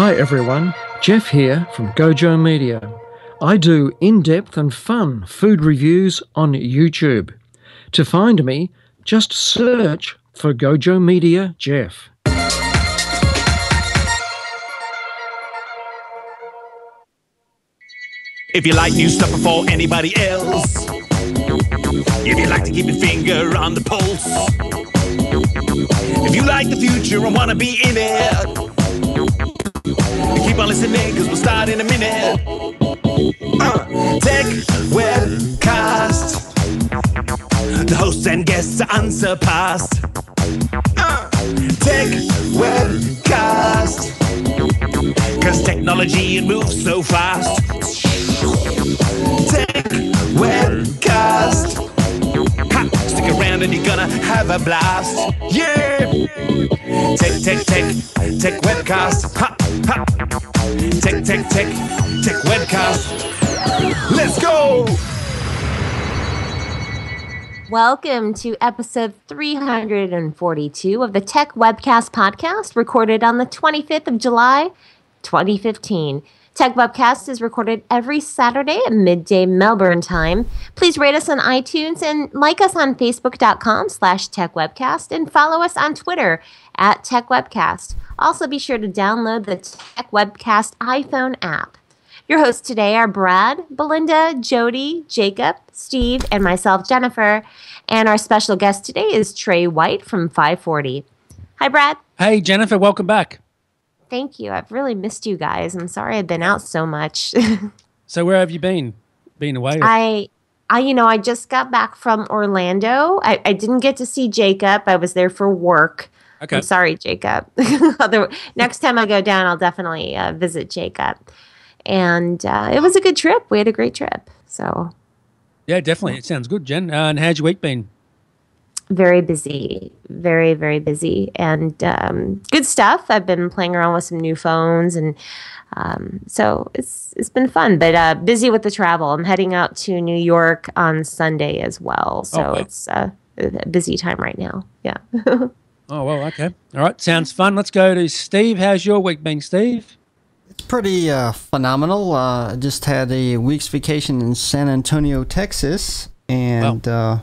Hi everyone, Jeff here from Gojo Media. I do in-depth and fun food reviews on YouTube. To find me, just search for Gojo Media Jeff. If you like new stuff before anybody else, if you like to keep your finger on the pulse, if you like the future and want to be in it, keep on listening because we'll start in a minute. Tech Webcast, the hosts and guests are unsurpassed. Tech Webcast, because technology it moves so fast. Tech Webcast, ha, stick around and you're gonna have a blast. Yeah, Tech Webcast, ha, ha. Tech Webcast. Let's go. Welcome to episode 342 of the Tech Webcast podcast, recorded on the 25th of July, 2015. Tech Webcast is recorded every Saturday at midday Melbourne time. Please rate us on iTunes and like us on Facebook.com/TechWebcast and follow us on Twitter at TechWebcast. Also be sure to download the Tech Webcast iPhone app. Your hosts today are Brad, Belinda, Jody, Jacob, Steve, and myself, Jennifer. And our special guest today is Trey White from 540. Hi, Brad. Hey, Jennifer. Welcome back. Thank you. I've really missed you guys. I'm sorry I've been out so much. So where have you been? Been away? I just got back from Orlando. I didn't get to see Jacob. I was there for work. Okay. I'm sorry, Jacob. Next time I go down, I'll definitely visit Jacob. And it was a good trip. We had a great trip. So. Yeah, definitely. It sounds good, Jen. And how's your week been? Very busy, very, very busy, and good stuff. I've been playing around with some new phones, and so it's been fun. But busy with the travel. I'm heading out to New York on Sunday as well, so it's a busy time right now. Yeah. Oh well, okay, all right. Sounds fun. Let's go to Steve. How's your week been, Steve? It's pretty phenomenal. I just had a week's vacation in San Antonio, Texas, and. Wow.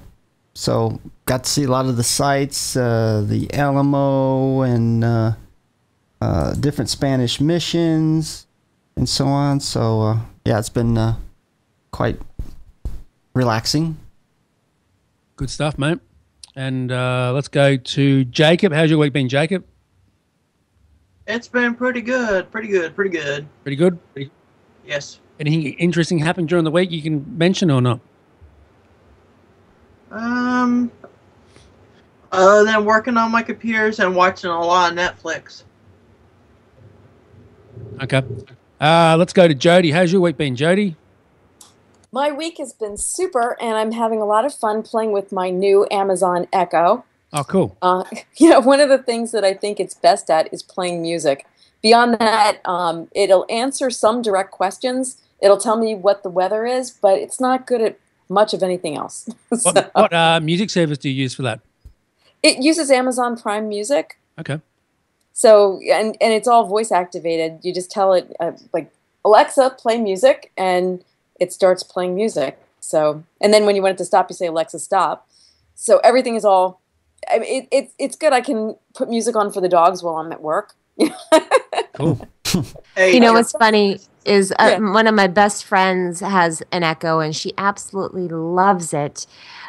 So got to see a lot of the sites, the Alamo and different Spanish missions and so on. So, yeah, it's been quite relaxing. Good stuff, mate. And let's go to Jacob. How's your week been, Jacob? It's been pretty good. Pretty good? Yes. Anything interesting happened during the week you can mention or not? Other than working on my computers and watching a lot of Netflix. Okay. Let's go to Jody. How's your week been, Jody? My week has been super, and I'm having a lot of fun playing with my new Amazon Echo. Oh, cool. One of the things that I think it's best at is playing music. Beyond that, it'll answer some direct questions. It'll tell me what the weather is, but it's not good at much of anything else. What music service do you use for that? It uses Amazon Prime Music. Okay. So, and it's all voice activated. You just tell it, like, Alexa, play music, and it starts playing music. So, and then when you want it to stop, you say, Alexa, stop. So everything is all, I mean, it's good. I can put music on for the dogs while I'm at work. Cool. You know what's funny is one of my best friends has an Echo, and she absolutely loves it.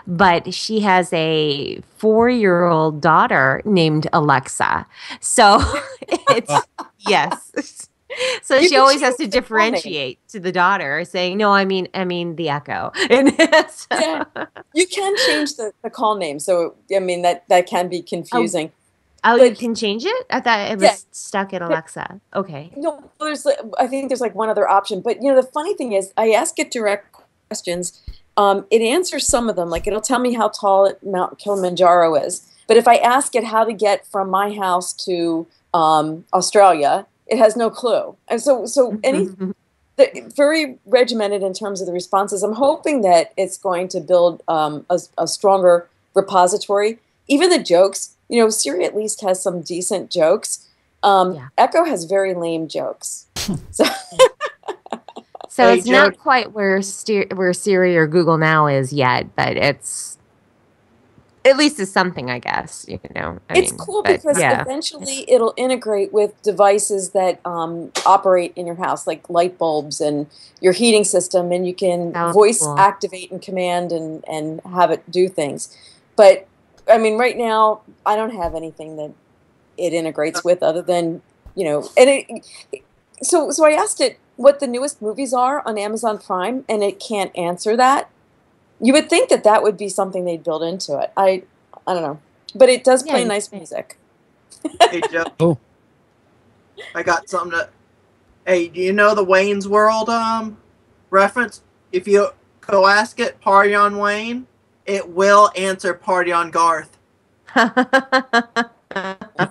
But she has a 4-year-old daughter named Alexa. So it's, yes. So she always has to differentiate to the daughter, saying, no, I mean the Echo. Yeah. You can change the call name. So, I mean, that can be confusing. Oh, you can change it? I thought it was stuck at Alexa. Okay. No, I think there's like one other option. But, the funny thing is, I ask it direct questions. It answers some of them. Like, it'll tell me how tall Mount Kilimanjaro is. But if I ask it how to get from my house to Australia, it has no clue. And so very regimented in terms of the responses. I'm hoping that it's going to build a stronger repository. Even the jokes, Siri at least has some decent jokes. Yeah. Echo has very lame jokes. So So Hey, it's not Joe. quite where Siri or Google Now is yet, but it's at least it's something, I guess. You know, it's cool but because yeah. eventually it'll integrate with devices that operate in your house, like light bulbs and your heating system, and you can That would be voice cool. activate and command and have it do things. But I mean, right now I don't have anything that it integrates with other than, you know, and so I asked it what the newest movies are on Amazon Prime, and it can't answer that. You would think that that would be something they'd build into it. I don't know, but it does play Yeah, nice music. Hey, Joe. Cool. I got something to. Hey, do you know the Wayne's World reference? If you go ask it, "Party on Wayne," it will answer "Party on Garth."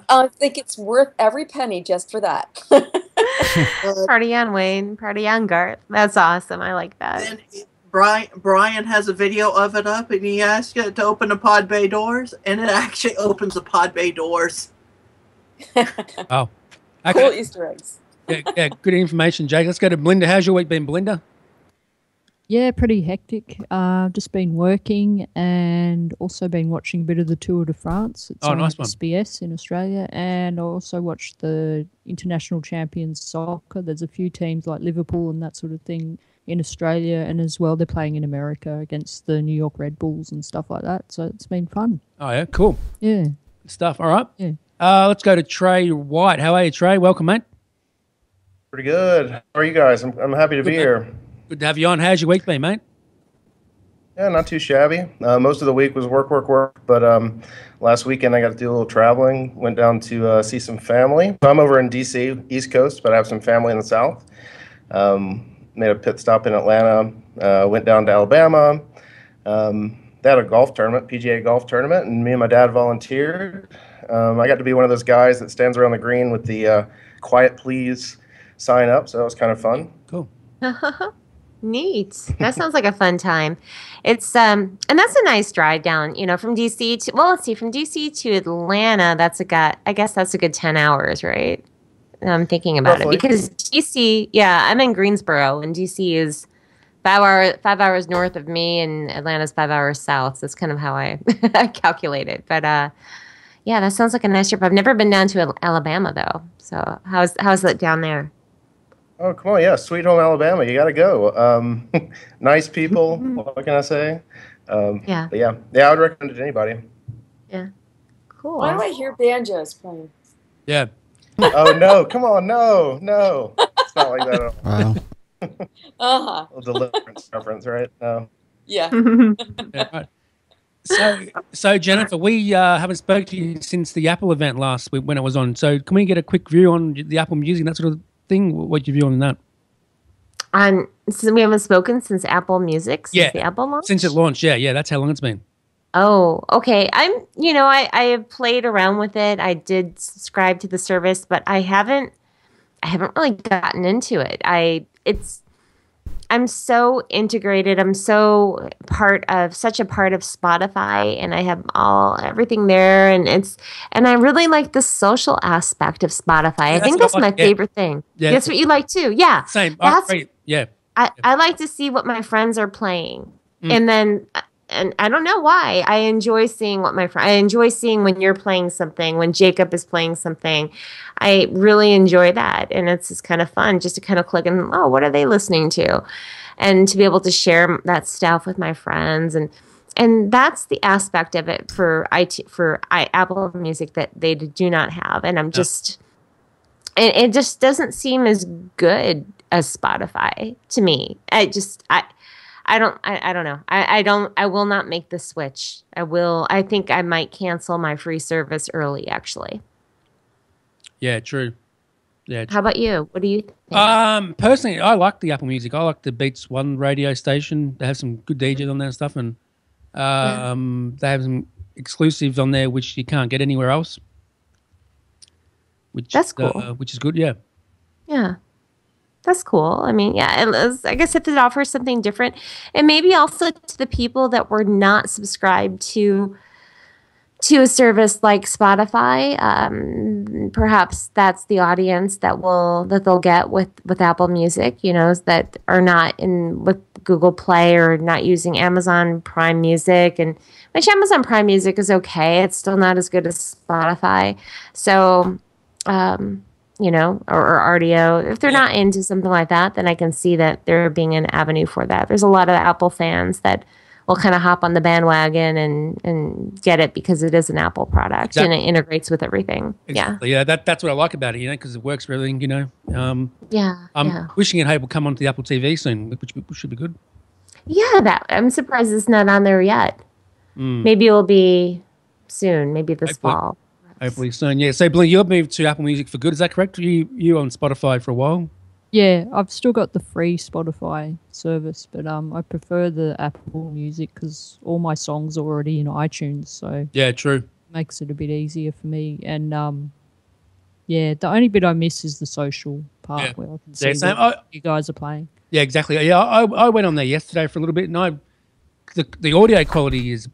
I think it's worth every penny just for that. Party on Wayne, party on Garth. That's awesome. I like that. Then Brian has a video of it up, and he asks it to open the pod bay doors, and it actually opens the pod bay doors. Oh, Cool okay. Easter eggs. Yeah, good information, Jake. Let's go to Belinda. How's your week been, Belinda? Yeah, pretty hectic. Just been working and also been watching a bit of the Tour de France. It's on nice one. SBS in Australia, and I also watched the International Champions Soccer. There's a few teams like Liverpool and that sort of thing in Australia, and as well they're playing in America against the New York Red Bulls and stuff like that. So it's been fun. Oh, yeah, cool. Yeah. Good stuff. All right. Yeah. Let's go to Trey White. How are you, Trey? Welcome, mate. Pretty good. How are you guys? I'm happy to be Good, here. Good to have you on. How's your week been, mate? Yeah, not too shabby. Most of the week was work, but last weekend I got to do a little traveling. Went down to see some family. So I'm over in DC, East Coast, but I have some family in the South. Made a pit stop in Atlanta. Went down to Alabama. They had a golf tournament, PGA golf tournament, and me and my dad volunteered. I got to be one of those guys that stands around the green with the "Quiet Please" sign up, so that was kind of fun. Cool. Neat. That sounds like a fun time. It's and that's a nice drive down, you know, from DC to, well, let's see, from DC to Atlanta, I guess that's a good 10 hours, right? I'm thinking about Roughly. it because DC, yeah, I'm in Greensboro and DC is 5 hours north of me and Atlanta's 5 hours south. So that's kind of how I calculate it. But yeah, that sounds like a nice trip. I've never been down to Alabama though. So how's it down there? Oh, come on. Yeah, Sweet Home Alabama. You got to go. Nice people. What can I say? Yeah. But yeah, I would recommend it to anybody. Yeah. Cool. Why do I hear banjos playing? Yeah. Oh, no. Come on. No. It's not like that at all. Wow. Uh-huh. A Deliverance reference, right? No. Yeah. Yeah, right. So Jennifer, we haven't spoken to you since the Apple event last week when it was on. So can we get a quick view on the Apple Music, that sort of thing? What's your view on that? So we haven't spoken since Apple Music, since Yeah. the Apple launch? Since it launched, yeah, that's how long it's been. Oh, okay. I have played around with it. I did subscribe to the service, but I haven't really gotten into it. I'm so integrated. I'm so such a part of Spotify, and I have everything there, and I really like the social aspect of Spotify. I think that's my favorite thing. Yeah. That's what you like too. Yeah. Same. That's- Great. Yeah. I like to see what my friends are playing. And I don't know why. I enjoy seeing I enjoy seeing when you're playing something, when Jacob is playing something. I really enjoy that. And it's just kind of fun just to kind of click and, oh, what are they listening to? And to be able to share that stuff with my friends. And that's the aspect of it for Apple Music that they do not have. And I'm just, it just doesn't seem as good as Spotify to me. I don't know. I will not make the switch. I think I might cancel my free service early, actually. Yeah, true. Yeah. How about you? What do you think? Personally, I like the Apple Music. I like the Beats One radio station. They have some good DJs on there and stuff, and they have some exclusives on there which you can't get anywhere else. That's cool. Which is good. Yeah. Yeah. That's cool. I mean, yeah, I guess if it offers something different, and maybe also to the people that were not subscribed to to a service like Spotify, perhaps that's the audience that they'll get with Apple Music, that are not in with Google Play or not using Amazon Prime Music, and which Amazon Prime Music is okay. It's still not as good as Spotify. So, or RDO. If they're not into something like that, then I can see that there being an avenue for that. There's a lot of Apple fans that will kind of hop on the bandwagon and get it because it is an Apple product and it integrates with everything. Exactly. Yeah, that's what I like about it, because it works for everything, I'm wishing it will come onto the Apple TV soon, which should be good. Yeah, I'm surprised it's not on there yet. Maybe it will be soon, maybe this fall. Hopefully soon, yeah. So, Blaine, you've moved to Apple Music for good, is that correct? You on Spotify for a while? Yeah, I've still got the free Spotify service, but I prefer the Apple Music because all my songs are already in iTunes, so yeah, true. Makes it a bit easier for me. And the only bit I miss is the social part where I can see what you guys are playing. Yeah, exactly. Yeah, I went on there yesterday for a little bit, and the audio quality is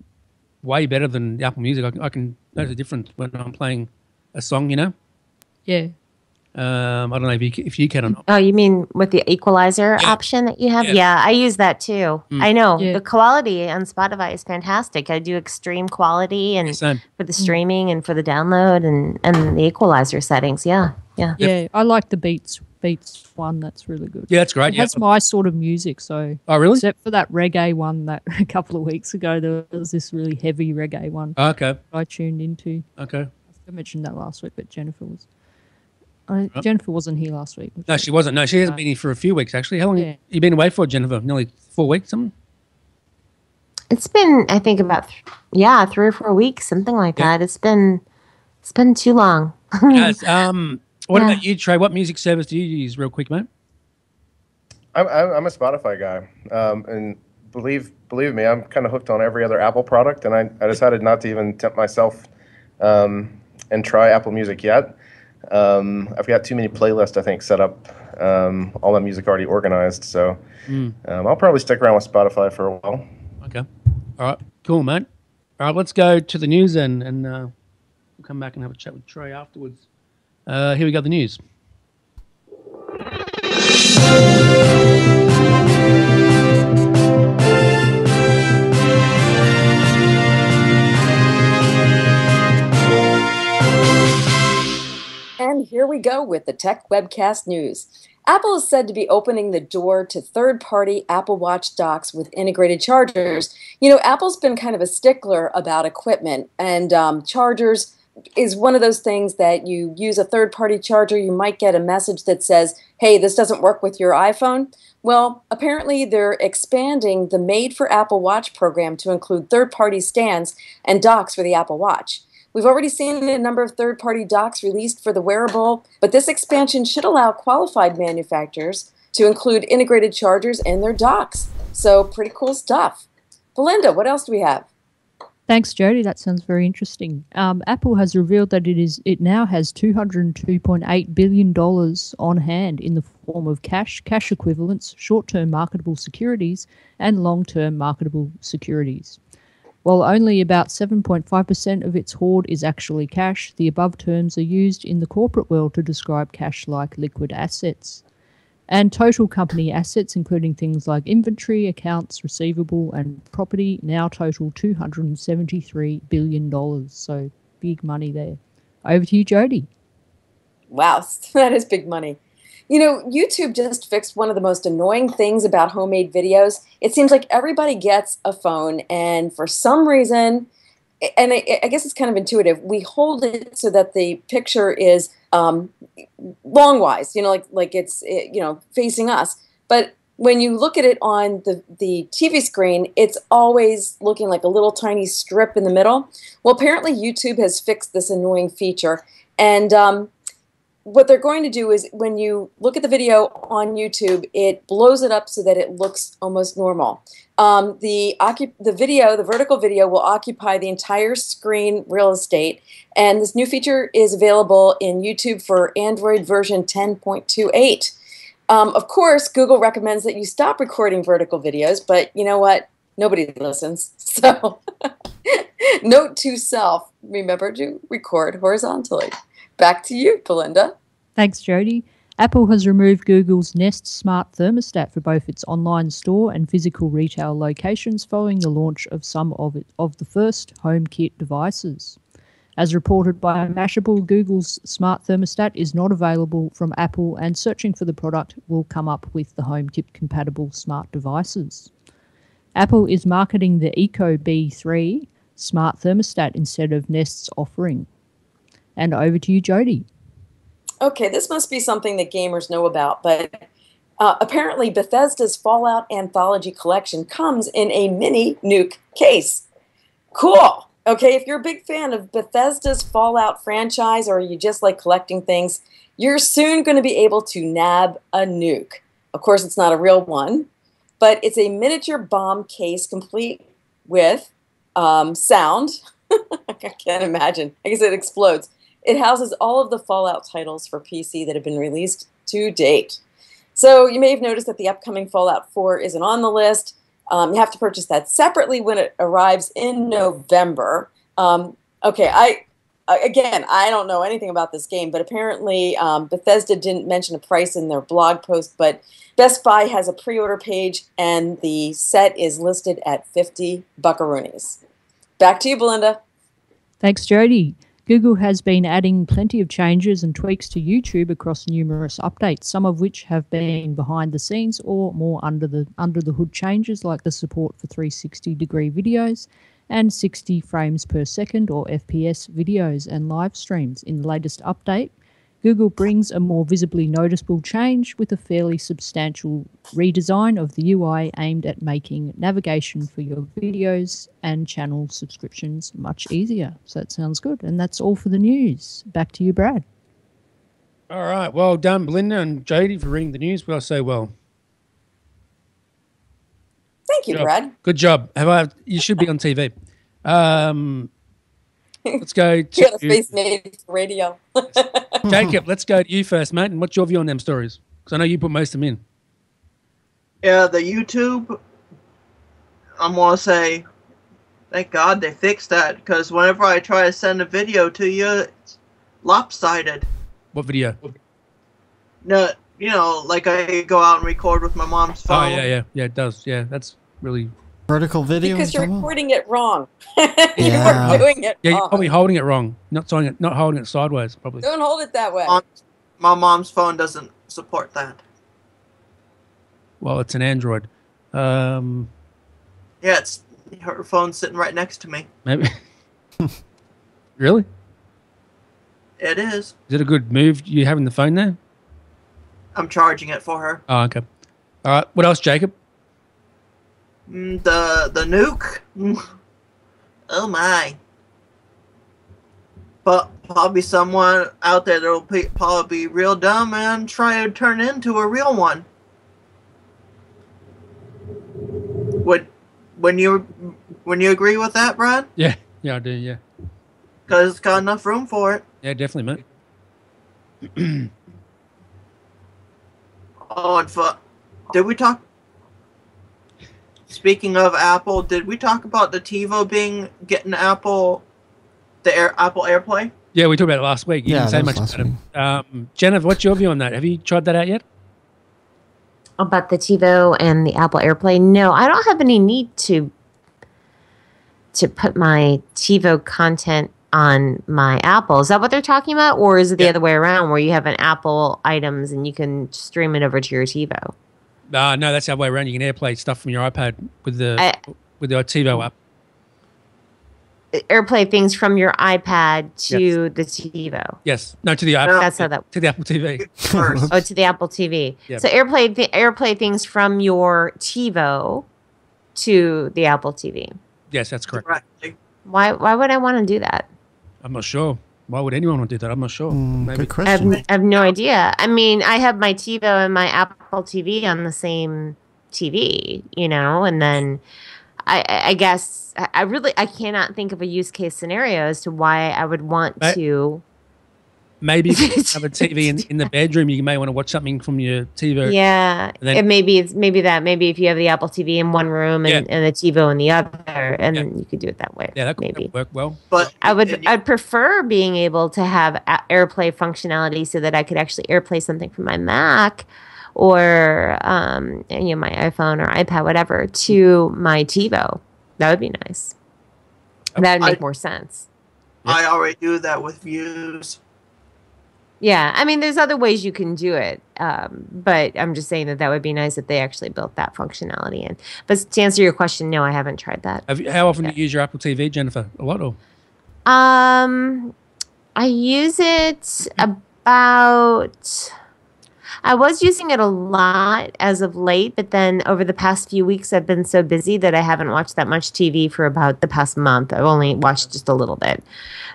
way better than Apple Music. I can notice the difference when I'm playing a song, Yeah. I don't know if you can or not. Oh, you mean with the equalizer option that you have? Yeah, I use that too. I know the quality on Spotify is fantastic. I do extreme quality and for the streaming and for the download and the equalizer settings. Yeah. I like the Beats one. That's really good. Yeah, that's great. That's my sort of music. So really? Except for that reggae one that a couple of weeks ago, there was this really heavy reggae one. Okay. I tuned into. Okay. I mentioned that last week, but Jennifer was. Jennifer wasn't here last week. No, she wasn't. No, she hasn't been here for a few weeks, actually. How long have you been away for, Jennifer? Nearly 4 weeks, something? It's been, I think, about 3 or 4 weeks, something like that. It's been too long. Yes. What about you, Trey? What music service do you use, real quick, mate? I'm a Spotify guy, and believe me, I'm kind of hooked on every other Apple product, and I decided not to even tempt myself and try Apple Music yet. I've got too many playlists, I think, set up, all my music already organized, so I'll probably stick around with Spotify for a while. Okay. All right. Cool, mate. All right, let's go to the news and we'll come back and have a chat with Trey afterwards. Here we go, the news. And here we go with the Tech Webcast News. Apple is said to be opening the door to third-party Apple Watch docks with integrated chargers. Apple's been kind of a stickler about equipment, and chargers is one of those things that you use a third-party charger, you might get a message that says, hey, this doesn't work with your iPhone. Well, apparently they're expanding the Made for Apple Watch program to include third-party stands and docks for the Apple Watch. We've already seen a number of third-party docks released for the wearable, but this expansion should allow qualified manufacturers to include integrated chargers in their docks. So pretty cool stuff. Belinda, what else do we have? Thanks, Jody. That sounds very interesting. Apple has revealed that it now has $202.8 billion on hand in the form of cash equivalents, short-term marketable securities, and long-term marketable securities. While only about 7.5% of its hoard is actually cash, the above terms are used in the corporate world to describe cash-like liquid assets. And total company assets, including things like inventory, accounts receivable, and property, now total $273 billion. So big money there. Over to you, Jody. Wow, that is big money. YouTube just fixed one of the most annoying things about homemade videos. It seems like everybody gets a phone, and for some reason, and I guess it's kind of intuitive, we hold it so that the picture is long-wise, like it's facing us. But when you look at it on the TV screen, it's always looking like a little tiny strip in the middle. Well, apparently YouTube has fixed this annoying feature, and what they're going to do is when you look at the video on YouTube, it blows it up so that it looks almost normal. The vertical video will occupy the entire screen real estate, and this new feature is available in YouTube for Android version 10.28. Of course, Google recommends that you stop recording vertical videos, but you know what? Nobody listens. So Note to self, remember to record horizontally. Back to you, Belinda. Thanks, Jody. Apple has removed Google's Nest Smart Thermostat for both its online store and physical retail locations following the launch of some of the first HomeKit devices. As reported by Mashable, Google's Smart Thermostat is not available from Apple, and searching for the product will come up with the HomeKit-compatible smart devices. Apple is marketing the ecobee 3 smart thermostat instead of Nest's offering. And over to you, Jody. Okay, this must be something that gamers know about, but apparently Bethesda's Fallout Anthology Collection comes in a mini nuke case. Cool! Okay, if you're a big fan of Bethesda's Fallout franchise or you just like collecting things, you're soon going to be able to nab a nuke. Of course, it's not a real one, but it's a miniature bomb case complete with sound. I can't imagine. I guess it explodes. It houses all of the Fallout titles for PC that have been released to date. So you may have noticed that the upcoming Fallout 4 isn't on the list. You have to purchase that separately when it arrives in November. Okay, I don't know anything about this game, but apparently Bethesda didn't mention a price in their blog post, but Best Buy has a pre-order page, and the set is listed at 50 buckaroonies. Back to you, Belinda. Thanks, Jody. Google has been adding plenty of changes and tweaks to YouTube across numerous updates, some of which have been behind the scenes or more under the hood changes, like the support for 360-degree videos and 60 frames per second or FPS videos and live streams. In the latest update, Google brings a more visibly noticeable change with a fairly substantial redesign of the UI aimed at making navigation for your videos and channel subscriptions much easier. So that sounds good. And that's all for the news. Back to you, Brad. All right. Well done, Belinda and Jody, for reading the news. Well, so well. Thank you, Brad. Good job. You should be on TV. Let's go to... You got a face made for radio. Jacob, let's go to you first, mate. And what's your view on them stories? Because I know you put most of them in. Yeah, the YouTube, I'm going to say, thank God they fixed that. Because whenever I try to send a video to you, it's lopsided. What video? No, you know, like I go out and record with my mom's phone. Oh, yeah, it does. Yeah, that's really... Vertical video? Because you're recording it wrong. Yeah. You're doing it Yeah, wrong. you're probably holding it wrong. Not holding it sideways, probably. Don't hold it that way. My mom's phone doesn't support that. Well, it's an Android. Yeah, it's her phone's sitting right next to me. Maybe. Really? It is. Is it a good move, you having the phone there? I'm charging it for her. Oh, okay. All right. What else, Jacob? The nuke. Oh my. But probably someone out there that'll probably be real dumb and try to turn it into a real one. When you agree with that, Brad? Yeah, I do. Yeah. Because it's got enough room for it. Yeah, definitely, mate. Oh, and did we talk? Speaking of Apple, did we talk about the TiVo getting Apple AirPlay? Yeah, we talked about it last week. You didn't say much about it. Jennifer, what's your view on that? Have you tried that out yet? About the TiVo and the Apple AirPlay? No, I don't have any need to put my TiVo content on my Apple. Is that what they're talking about? Or is it the other way around where you have an Apple items and you can stream it over to your TiVo? No, that's the other way around. You can AirPlay stuff from your iPad with the TiVo app. AirPlay things from your iPad to the TiVo. Yes. No, to the iPad. That's how that. To the Apple TV. Oh, to the Apple TV. Yep. So AirPlay things from your TiVo to the Apple TV. Yes, that's correct. Right. Why would I want to do that? I'm not sure. Why would anyone want to do that? I'm not sure. Maybe. Good question. I have no idea. I mean, I have my TiVo and my Apple TV on the same TV, and then I guess I cannot think of a use case scenario as to why I would want to maybe if you have a TV in the bedroom, you may want to watch something from your TV. Yeah, And then- and maybe if you have the Apple TV in one room and the TiVo in the other, and you could do it that way. Yeah, that maybe could work well. But I'd prefer being able to have AirPlay functionality so that I could actually AirPlay something from my Mac or my iPhone or iPad, whatever, to my TiVo. That would be nice. That would make more sense. I already do that with Views. Yeah, I mean, there's other ways you can do it, but I'm just saying that would be nice if they actually built that functionality in. But to answer your question, no, I haven't tried that. How often do you use your Apple TV, Jennifer? A lot, or? I use it about. I was using it a lot as of late, but then over the past few weeks, I've been so busy that I haven't watched that much TV for about the past month. I've only watched just a little bit.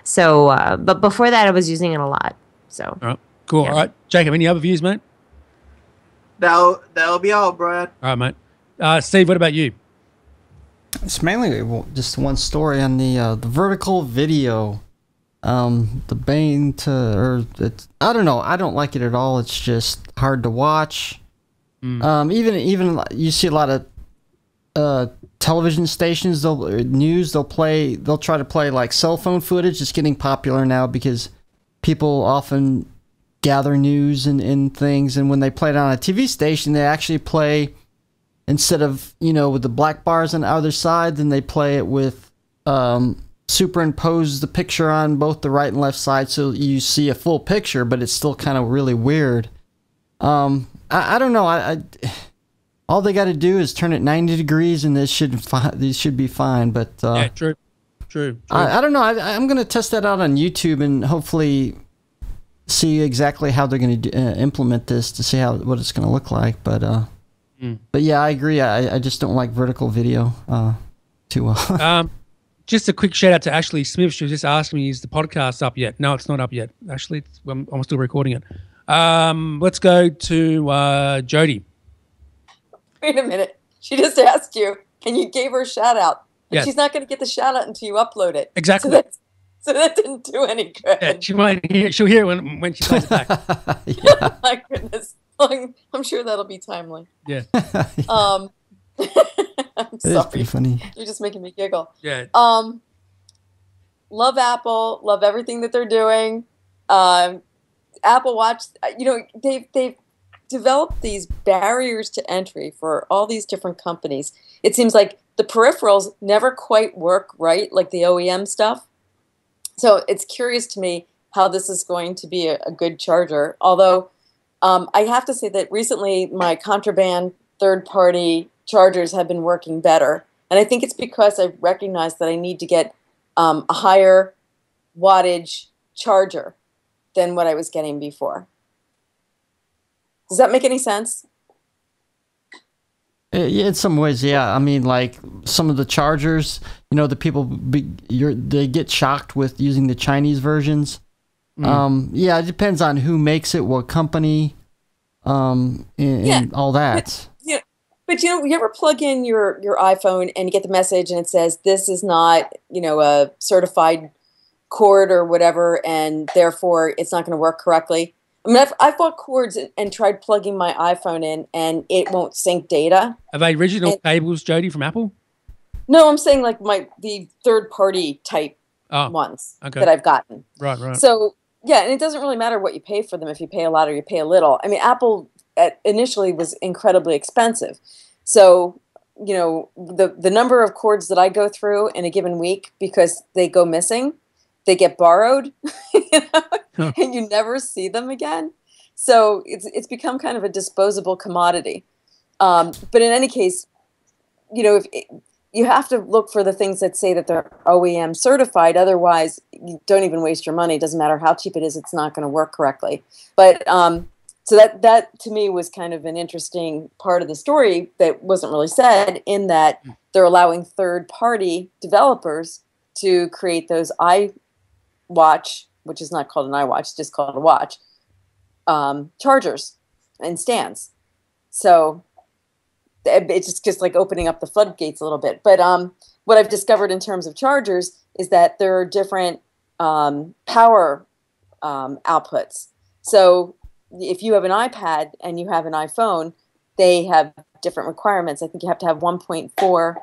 So, but before that, I was using it a lot. So, all right, cool. Yeah. All right, Jacob, any other views, mate? That'll be all, Brad. All right, mate. Steve, what about you? It's mainly just one story on the vertical video. The Bane I don't know. I don't like it at all. It's just hard to watch. Even you see a lot of television stations. They'll try to play like cell phone footage. It's getting popular now because people often gather news and things, and when they play it on a TV station, they actually play, instead of with the black bars on the other side, then they play it with superimpose the picture on both the right and left side, so you see a full picture, but it's still kind of really weird. I don't know. I all they got to do is turn it 90 degrees, and these should be fine. But yeah, true. I don't know. I'm gonna test that out on YouTube and hopefully see exactly how they're gonna implement this to see what it's gonna look like. But yeah, I agree. I just don't like vertical video too well. Just a quick shout out to Ashley Smith. She was just asking me, is the podcast up yet? No, it's not up yet. Ashley, I'm still recording it. Let's go to Jody. Wait a minute. She just asked you, and you gave her a shout out. And Yes. she's not going to get the shout out until you upload it. Exactly. So that didn't do any good. Yeah, she'll hear it when she plays it back. Yeah. My goodness. I'm sure that'll be timely. Yeah. I'm It is sorry. pretty funny. You're just making me giggle. Yeah. Love Apple. Love everything that they're doing. Apple Watch. They've developed these barriers to entry for all these different companies. It seems like the peripherals never quite work right, like the OEM stuff. So it's curious to me how this is going to be a good charger. Although I have to say that recently my contraband third-party chargers have been working better. And I think it's because I've recognized that I need to get a higher wattage charger than what I was getting before. Does that make any sense? Yeah, in some ways, yeah. I mean, like some of the chargers, the people they get shocked with using the Chinese versions. Yeah, it depends on who makes it, what company, and all that. But you ever plug in your iPhone and you get the message and it says this is not a certified cord or whatever, and therefore it's not going to work correctly. I mean, I've bought cords and tried plugging my iPhone in, and it won't sync data. Are they original cables, Jody, from Apple? No, I'm saying like the third-party type ones that I've gotten. Right. So, yeah, and it doesn't really matter what you pay for them, if you pay a lot or you pay a little. I mean, Apple initially was incredibly expensive. So, the number of cords that I go through in a given week because they go missing, they get borrowed, and you never see them again. So it's become kind of a disposable commodity. But in any case, if you have to look for the things that say that they're OEM certified. Otherwise, you don't even waste your money. It doesn't matter how cheap it is; it's not going to work correctly. But so that to me was kind of an interesting part of the story that wasn't really said. In that they're allowing third-party developers to create those iWatch, which is not called an iWatch, just called a watch, chargers and stands. So it's just like opening up the floodgates a little bit. But what I've discovered in terms of chargers is that there are different power outputs. So if you have an iPad and you have an iPhone, they have different requirements. I think you have to have 1.4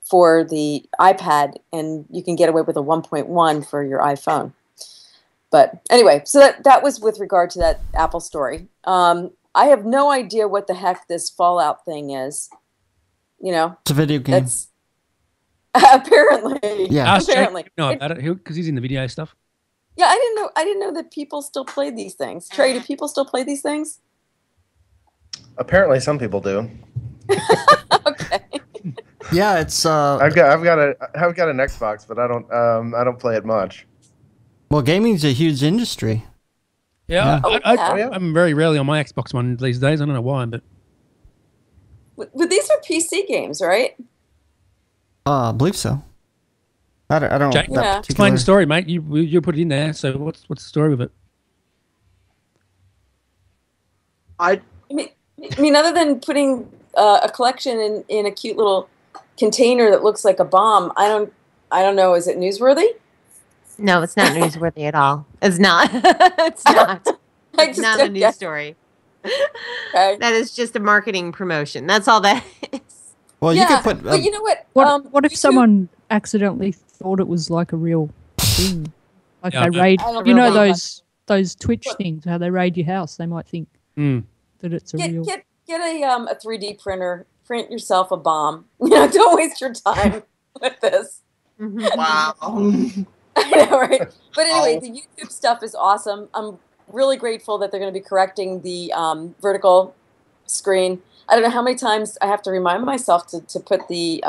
for the iPad, and you can get away with a 1.1 for your iPhone. But anyway, so that was with regard to that Apple story. I have no idea what the heck this Fallout thing is. You know, it's a video game. That's apparently. Yeah, apparently. No, about it because he's in the video stuff. Yeah, I didn't know that people still play these things. Trey, do people still play these things? Apparently, some people do. Okay. Yeah, it's. I've got an Xbox, but I don't play it much. Well, gaming's a huge industry. Yeah, Yeah. I'm very rarely on my Xbox One these days. I don't know why, but These are PC games, right? I believe so. I don't. Jake, Yeah. explain the story, mate. You put it in there. So what's the story with it? I mean, other than putting a collection in a cute little container that looks like a bomb, I don't know. Is it newsworthy? No, it's not newsworthy at all. It's not. It's not. It's not a news story. Okay. That is just a marketing promotion. That's all that is. Well, you could put. But you know what? What if someone accidentally thought it was like a real thing? Like Yeah, they raid, I don't you know know. those Twitch things, how they raid your house. They might think that it's a real. Get a 3D printer. Print yourself a bomb. You know, don't waste your time with this. wow. I know, right? But anyway, the YouTube stuff is awesome. I'm really grateful that they're going to be correcting the vertical screen. I don't know how many times I have to remind myself to put the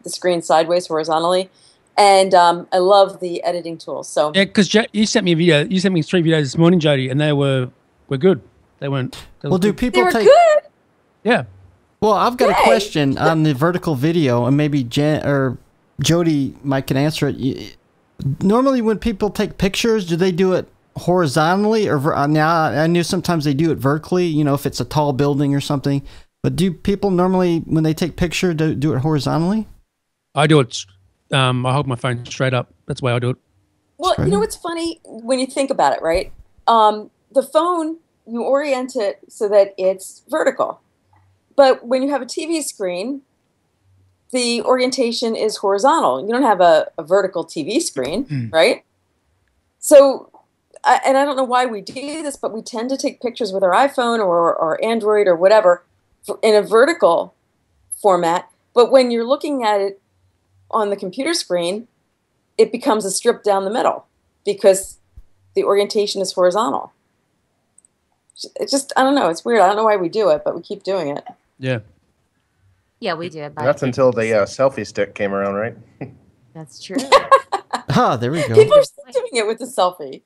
screen sideways horizontally, and I love the editing tools. So Yeah, because you sent me a video. You sent me 3 videos this morning, Jody, and they were good. They weren't. Well, do they people were take? good. Yeah. Well, I've got a Yay. question on the vertical video, and maybe Jen or Jody might can answer it. Normally, when people take pictures, do they do it horizontally or now? I knew sometimes they do it vertically. You know, if it's a tall building or something. But do people normally, when they take picture, do it horizontally? I do it. I hold my phone straight up. That's the way I do it. Well, you know what's funny when you think about it, right? The phone, you orient it so that it's vertical. But when you have a TV screen, the orientation is horizontal. You don't have a vertical TV screen, right? So, and I don't know why we do this, but we tend to take pictures with our iPhone or Android or whatever in a vertical format. But when you're looking at it on the computer screen, it becomes a strip down the middle because the orientation is horizontal. It's just, I don't know. It's weird. I don't know why we do it, but we keep doing it. Yeah. Yeah, we do it. That's until the selfie stick came around, right? That's true. There we go. People are still doing it with the selfie.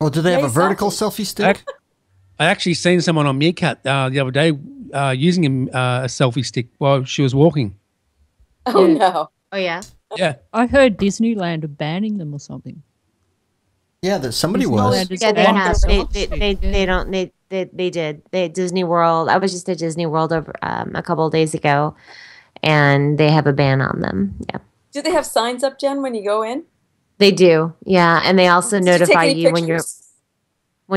Well, do they have a Nice vertical selfie stick? I actually seen someone on Meerkat the other day using a selfie stick while she was walking. Oh, Yeah. no. Oh yeah. Yeah. I heard Disneyland are banning them or something. Yeah, that somebody Disneyland was. is Yeah, they banning have. selfie They stick, don't. They did. They Disney World. I was just at Disney World over a couple of days ago, and they have a ban on them. Yeah, Do they have signs up, Jen, when you go in? they do. Yeah, and they also Did you take notify any you when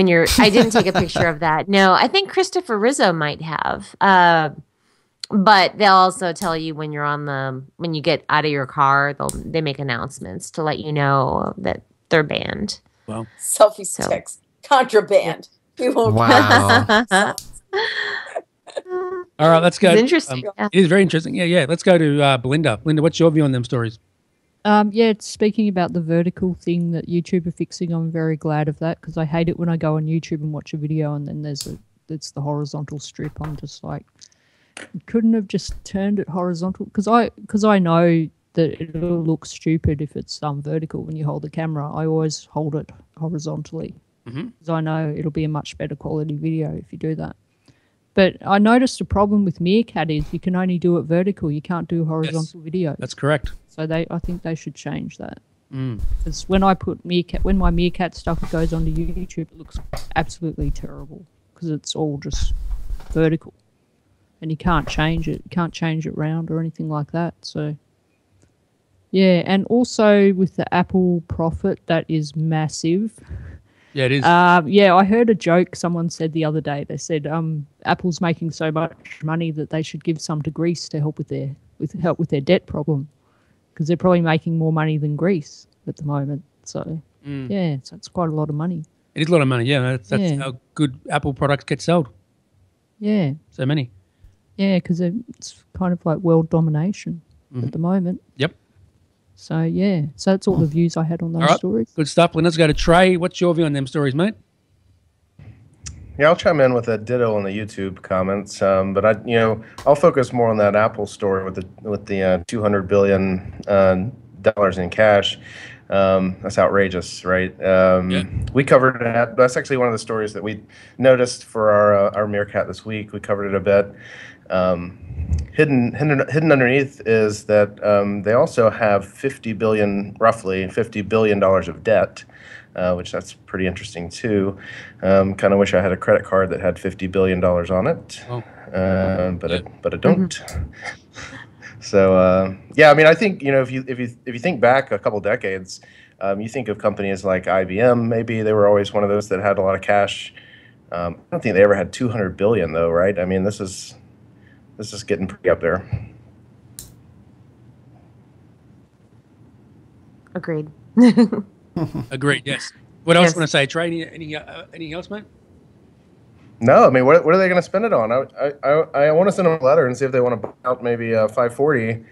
you're pictures? I didn't take a picture of that. No, I think Christopher Rizzo might have. But they'll also tell you when you get out of your car, they make announcements to let you know that they're banned. Well, Selfie sticks. Contraband. We won't Wow. all right, let's go. It's interesting. Yeah. It is very interesting. Yeah. Let's go to Belinda. Belinda, what's your view on them stories? Yeah, speaking about the vertical thing that YouTube are fixing, I'm very glad of that because I hate it when I go on YouTube and watch a video and then it's the horizontal strip. I'm just like, you couldn't have just turned it horizontal because I know that it'll look stupid if it's vertical when you hold the camera. I always hold it horizontally because I know it'll be a much better quality video if you do that. But I noticed a problem with Meerkat is you can only do it vertical. You can't do horizontal videos. That's correct. So I think they should change that. Because when my Meerkat stuff goes onto YouTube, it looks absolutely terrible because it's all just vertical, and you can't change it. You can't change it round or anything like that. So Yeah, and also with the Apple profit, that is massive. Yeah, it is. Yeah, I heard a joke someone said the other day. They said Apple's making so much money that they should give some to Greece to help with their debt problem, because they're probably making more money than Greece at the moment. So yeah, so it's quite a lot of money. It is a lot of money. Yeah, that's Yeah. how good Apple products get sold. Yeah, So many. yeah, because it's kind of like world domination at the moment. Yep. So yeah, so that's all the views I had on those All right. stories. Good stuff. Well, let's go to Trey. What's your view on them stories, mate? Yeah, I'll chime in with a ditto on the YouTube comments, but I'll focus more on that Apple story with the $200 billion dollars in cash. That's outrageous, right? We covered it. That's actually one of the stories that we noticed for our Meerkat this week. We covered it a bit. Hidden underneath is that they also have roughly $50 billion of debt. Which that's pretty interesting too. Kind of wish I had a credit card that had $50 billion on it, but I don't. So yeah, I mean, I think if you think back a couple decades, you think of companies like IBM. Maybe they were always one of those that had a lot of cash. I don't think they ever had 200 billion though, right? I mean, this is getting pretty up there. Agreed. Agreed. Yes. What else want to say, Trey? Anything else, mate? No, I mean, what are they going to spend it on? I want to send them a letter and see if they want to buy out maybe 540.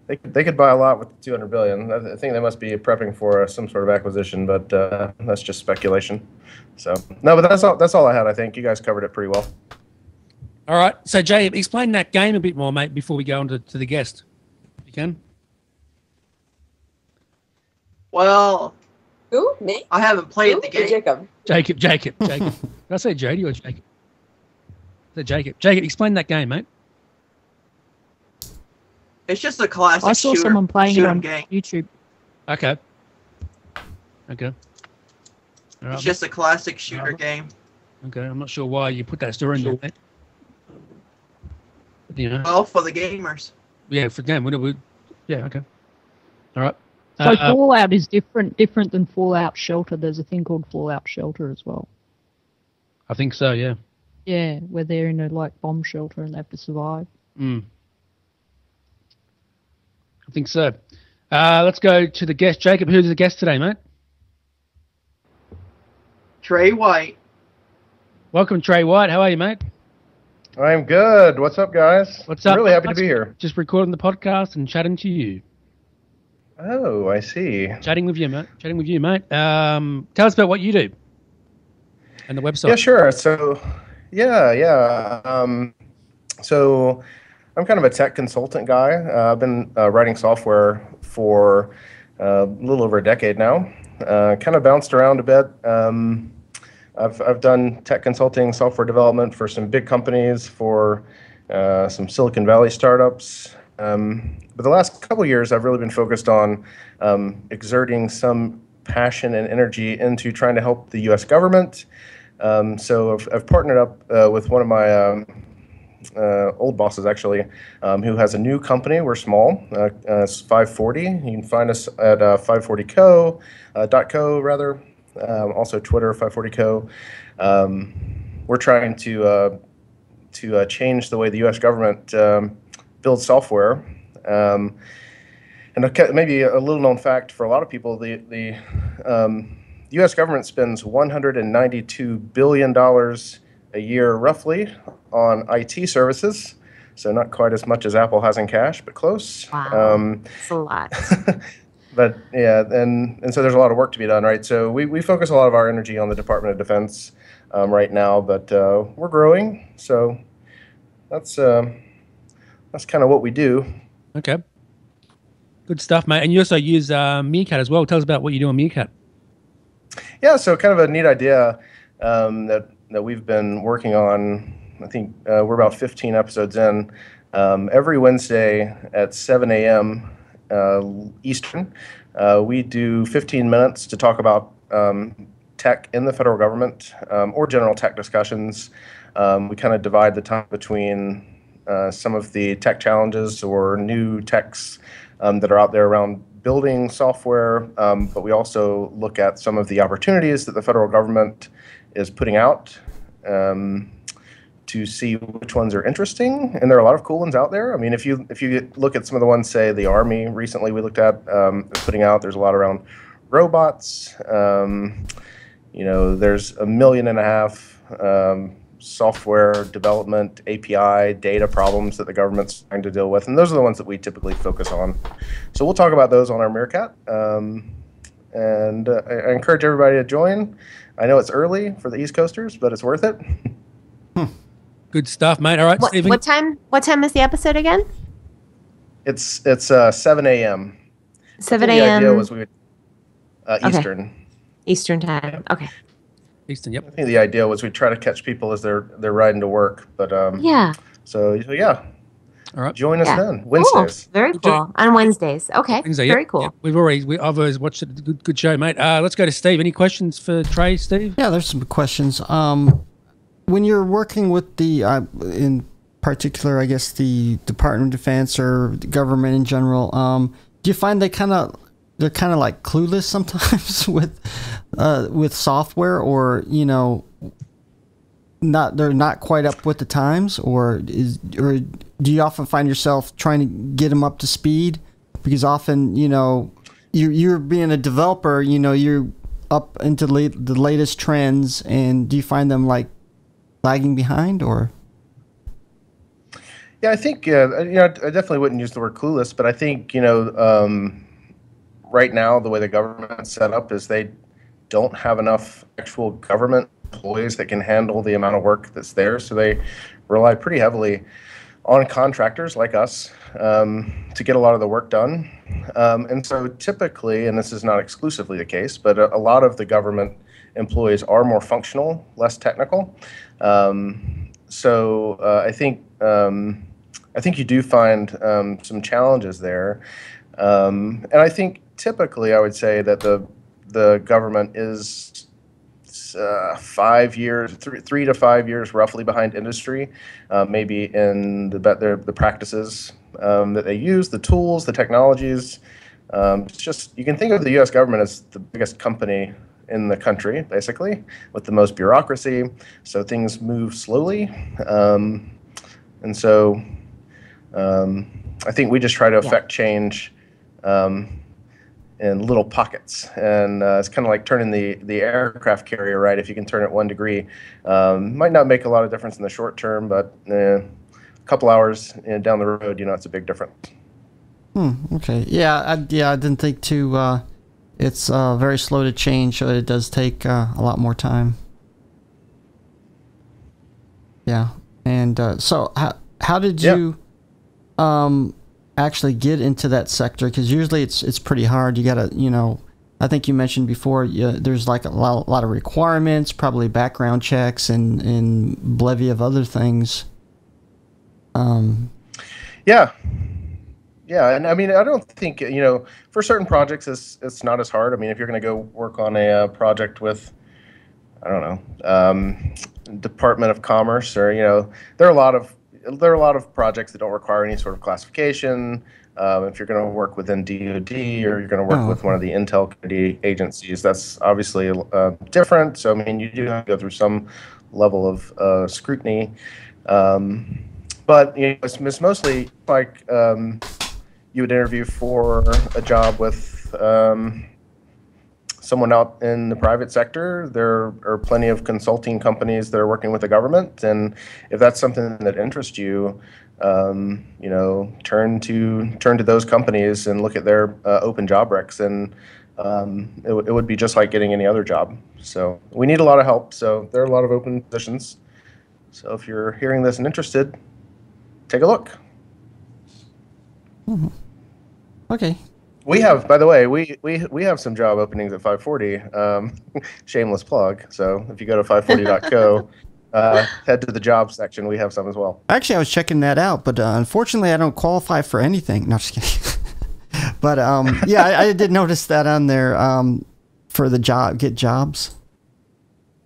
They could buy a lot with 200 billion. I think they must be prepping for some sort of acquisition, but that's just speculation. So no, but that's all I had. I think you guys covered it pretty well. All right. So Jay, explain that game a bit more, mate, before we go on to the guest. If you can. Well, Who? Me? I haven't played Who? the Or game. Jacob. Jacob. Did I say Jody or Jacob? I said Jacob. Jacob, explain that game, mate. It's just a classic I saw someone playing it shooting on game. YouTube. Okay. All right, It's just a classic shooter game. okay. I'm not sure why you put that story in there, mate. You know. Well, for the gamers. Yeah, for them. Yeah, okay. All right. So Fallout is different than Fallout Shelter. There's a thing called Fallout Shelter as well. I think so, yeah. Yeah, where they're in a bomb shelter and they have to survive. I think so. Let's go to the guest. Jacob, who's the guest today, mate? Trey White. Welcome, Trey White. How are you, mate? I'm good. What's up, guys? What's up? I'm really happy to be here. Just recording the podcast and chatting to you. Oh, I see. Chatting with you, mate. Tell us about what you do and the website. Yeah, sure. So, so I'm kind of a tech consultant guy. I've been writing software for a little over a decade now. Kind of bounced around a bit. I've done tech consulting, software development for some big companies, for some Silicon Valley startups. But the last couple of years, I've really been focused on exerting some passion and energy into trying to help the U.S. government. So I've partnered up with one of my old bosses, actually, who has a new company. We're small. It's 540. You can find us at 540co, .co rather. Also Twitter, 540co. We're trying to change the way the U.S. government builds software. And maybe a little known fact for a lot of people, the U.S. government spends $192 billion a year, roughly, on IT services. So not quite as much as Apple has in cash, but close. Wow, that's a lot. But yeah, and so there's a lot of work to be done, right? So we focus a lot of our energy on the Department of Defense right now, but we're growing. So that's kind of what we do. Okay. Good stuff, mate. And you also use Meerkat as well. Tell us about what you do on Meerkat. Yeah, so kind of a neat idea that we've been working on. I think we're about 15 episodes in. Every Wednesday at 7 a.m. Eastern, we do 15 minutes to talk about tech in the federal government or general tech discussions. We kind of divide the time between some of the tech challenges or new techs that are out there around building software, but we also look at some of the opportunities that the federal government is putting out to see which ones are interesting. And there are a lot of cool ones out there. I mean, if you look at some of the ones, say, the Army recently we looked at putting out, there's a lot around robots. You know, there's 1.5 million software development, API, data problems that the government's trying to deal with, and those are the ones that we typically focus on. So we'll talk about those on our Meerkat, and I encourage everybody to join. I know it's early for the East Coasters, but it's worth it. Good stuff, mate. All right, Stephen. What time is the episode again? It's 7 a.m. 7 The idea a.m. was we would Eastern. Eastern time. Okay. Eastern, yep. I think the idea was we'd try to catch people as they're riding to work, but yeah. So yeah. All right. Join us then. Cool. Wednesdays. Very cool. On Wednesdays. Okay. Wednesday, Very yep, cool. yep. I've always watched it. Good show, mate. Let's go to Steve. Any questions for Trey, Steve? Yeah, there's some questions. When you're working with the, in particular, I guess the Department of Defense or the government in general, do you find they're kind of like clueless sometimes with software, or they're not quite up with the times, or do you often find yourself trying to get them up to speed? Because often you're being a developer, you're up into the latest trends, and do you find them like lagging behind, or? Yeah, I think I definitely wouldn't use the word clueless, but I think right now the way the government's set up is they don't have enough actual government employees that can handle the amount of work that's there, so they rely pretty heavily on contractors like us to get a lot of the work done. And so typically, and this is not exclusively the case, but a lot of the government employees are more functional, less technical. So I think you do find some challenges there, and I think typically I would say that the government is 5 years, 3 to 5 years roughly behind industry, maybe in the practices that they use, the tools, the technologies. It's just, you can think of the U.S. government as the biggest company in the country, basically, with the most bureaucracy, so things move slowly. And so I think we just try to affect change in little pockets. And it's kind of like turning the aircraft carrier, right? If you can turn it 1 degree, might not make a lot of difference in the short term, but a couple hours down the road, it's a big difference. Okay. Yeah, I didn't think to... It's very slow to change, so it does take a lot more time. Yeah, and so how did you actually get into that sector? Because usually it's pretty hard. You gotta, I think you mentioned before, there's like a lot of requirements, probably background checks and bevy of other things. Yeah. Yeah, and I mean, I don't think, for certain projects, it's not as hard. I mean, if you're going to go work on a project with, I don't know, Department of Commerce, or there are a lot of projects that don't require any sort of classification. If you're going to work within DoD, or you're going to work with one of the intel community agencies, that's obviously different. So I mean, you do have to go through some level of scrutiny, but it's mostly like. You would interview for a job with someone out in the private sector. There are plenty of consulting companies that are working with the government, and if that's something that interests you, turn to those companies and look at their open job recs, and it would be just like getting any other job. So we need a lot of help. So there are a lot of open positions. So if you're hearing this and interested, take a look. Mm-hmm. Okay. We have, by the way, we have some job openings at 540. Shameless plug. So if you go to 540.co, head to the job section. We have some as well. Actually, I was checking that out, but unfortunately, I don't qualify for anything. No, just kidding. But yeah, I did notice that on there for the get jobs.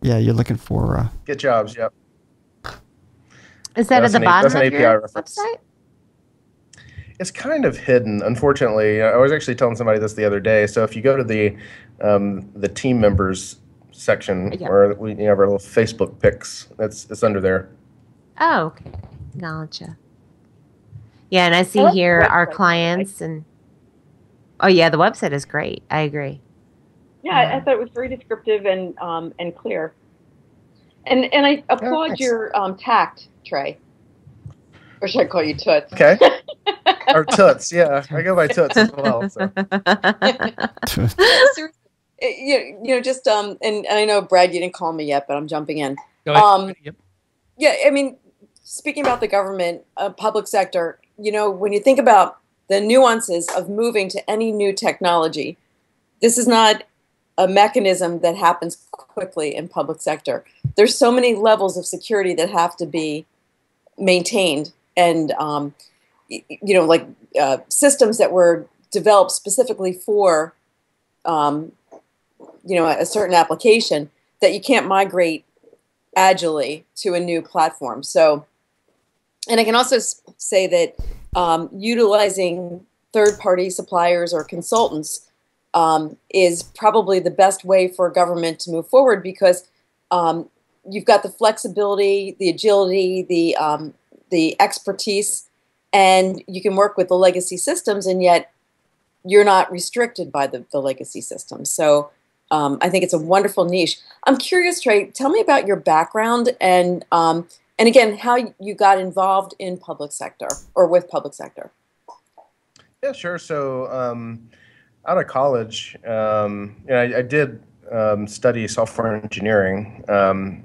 Yeah, you're looking for get jobs. Yep. Is that at the bottom of your website? It's kind of hidden, unfortunately. I was actually telling somebody this the other day. So if you go to the team members section, where we have our little Facebook pics, it's under there. Oh, okay. Gotcha. Yeah, and I see here our clients and oh yeah, the website is great. I agree. Yeah, I thought it was very descriptive and clear. And I applaud your tact, Trey. Or should I call you Toots? Okay. Or Toots, yeah. I go by Toots as well. So. Just and I know, Brad, you didn't call me yet, but I'm jumping in. Go ahead. Yep. Yeah, I mean, speaking about the government, public sector, when you think about the nuances of moving to any new technology, this is not a mechanism that happens quickly in public sector. There's so many levels of security that have to be maintained, and systems that were developed specifically for a certain application that you can't migrate agilely to a new platform. So, and I can also say that utilizing third-party suppliers or consultants is probably the best way for government to move forward, because you've got the flexibility, the agility, the expertise, and you can work with the legacy systems, and yet you're not restricted by the legacy systems. So I think it's a wonderful niche. I'm curious, Trey, tell me about your background and again, how you got involved in public sector or with public sector. Yeah, sure. So out of college, I did study software engineering. I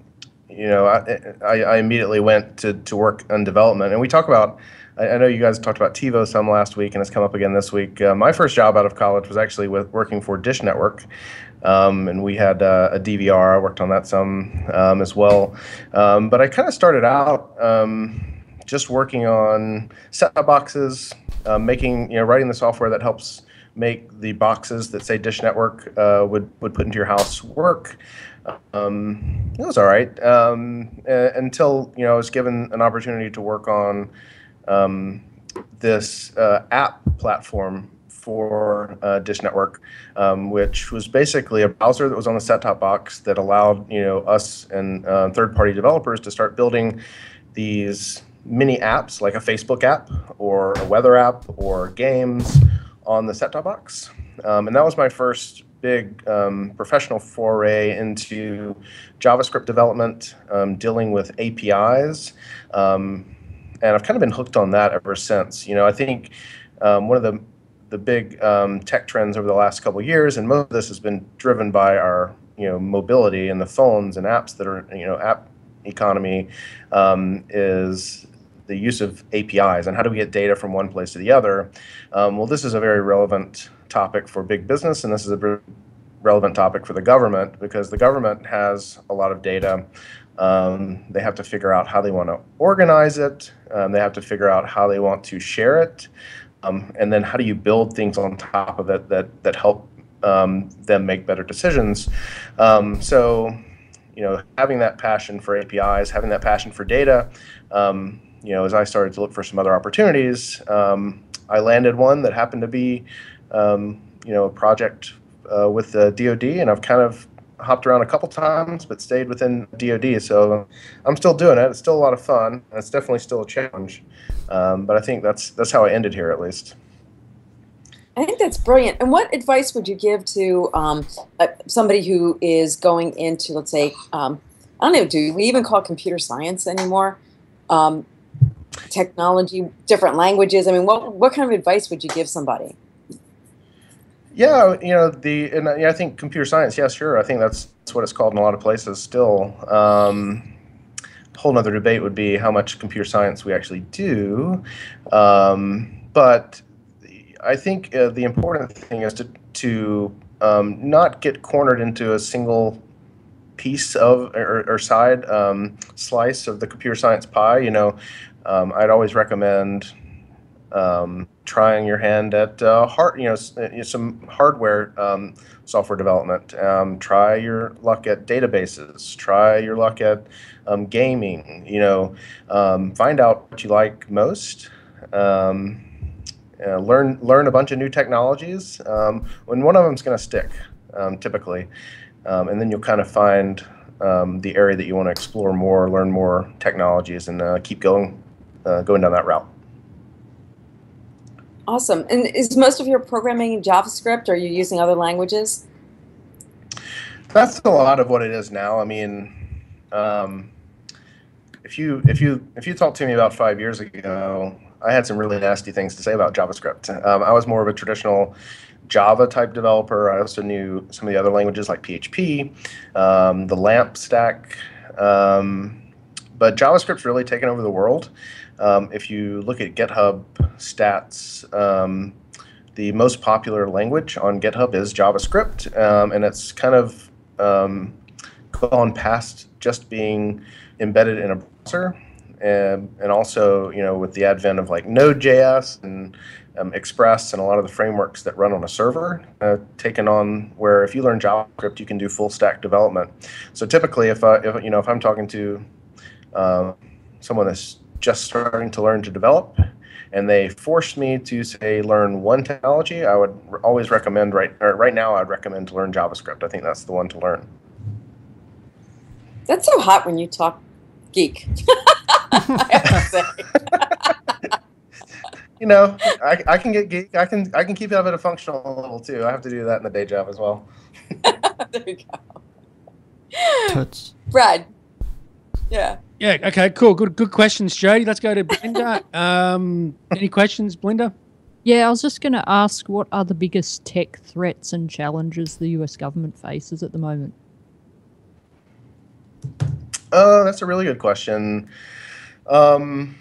immediately went to work on development, and we talk about. I know you guys talked about TiVo some last week, and it's come up again this week. My first job out of college was actually working for Dish Network, and we had a DVR. I worked on that some as well, but I kind of started out just working on set-top boxes, writing the software that helps make the boxes that say Dish Network would put into your house work. It was all right until I was given an opportunity to work on this app platform for Dish Network, which was basically a browser that was on the set-top box that allowed us and third-party developers to start building these mini apps, like a Facebook app or a weather app or games on the set-top box. And that was my first big professional foray into JavaScript development, dealing with APIs. And I've kind of been hooked on that ever since. I think one of the big tech trends over the last couple of years, and most of this has been driven by our mobility and the phones and apps that are app economy, is the use of APIs and how do we get data from one place to the other. Well, this is a very relevant topic for big business, and this is a relevant topic for the government, because the government has a lot of data. They have to figure out how they want to organize it. They have to figure out how they want to share it. And then how do you build things on top of it that help them make better decisions. So, having that passion for APIs, having that passion for data, as I started to look for some other opportunities, I landed one that happened to be, a project with the DoD, and I've kind of hopped around a couple times, but stayed within DoD. So I'm still doing it. It's still a lot of fun. And it's definitely still a challenge. But I think that's how I ended here, at least. I think that's brilliant. And what advice would you give to somebody who is going into, let's say, I don't know, do we even call it computer science anymore? Technology, different languages. I mean, what kind of advice would you give somebody? Yeah, I think computer science. Yeah, sure. I think that's what it's called in a lot of places still. A whole nother debate would be how much computer science we actually do. But I think the important thing is to not get cornered into a single piece of or side slice of the computer science pie. I'd always recommend trying your hand at some hardware software development. Try your luck at databases. Try your luck at gaming. Find out what you like most. Learn a bunch of new technologies. When one of them's going to stick, typically, and then you'll kind of find the area that you want to explore more, learn more technologies, and keep going down that route. Awesome. And is most of your programming in JavaScript, or are you using other languages? That's a lot of what it is now. I mean, if you talked to me about 5 years ago, I had some really nasty things to say about JavaScript. I was more of a traditional Java type developer. I also knew some of the other languages like PHP, the LAMP stack, but JavaScript's really taken over the world. If you look at GitHub stats, the most popular language on GitHub is JavaScript, and it's kind of gone past just being embedded in a browser, and also, with the advent of like Node.js and Express and a lot of the frameworks that run on a server, taken on where if you learn JavaScript, you can do full stack development. So typically, if I'm talking to someone that's just starting to learn to develop, and they forced me to say learn one technology, I would always recommend right now I'd recommend to learn JavaScript. I think that's the one to learn. That's so hot when you talk geek. I have to say. I can get geek. I can keep it up at a functional level too. I have to do that in the day job as well. There you go. Toots. Brad. Yeah. Yeah. Okay. Cool. Good questions, Jody. Let's go to Belinda. Any questions, Belinda? Yeah, I was just going to ask, what are the biggest tech threats and challenges the US government faces at the moment? That's a really good question. When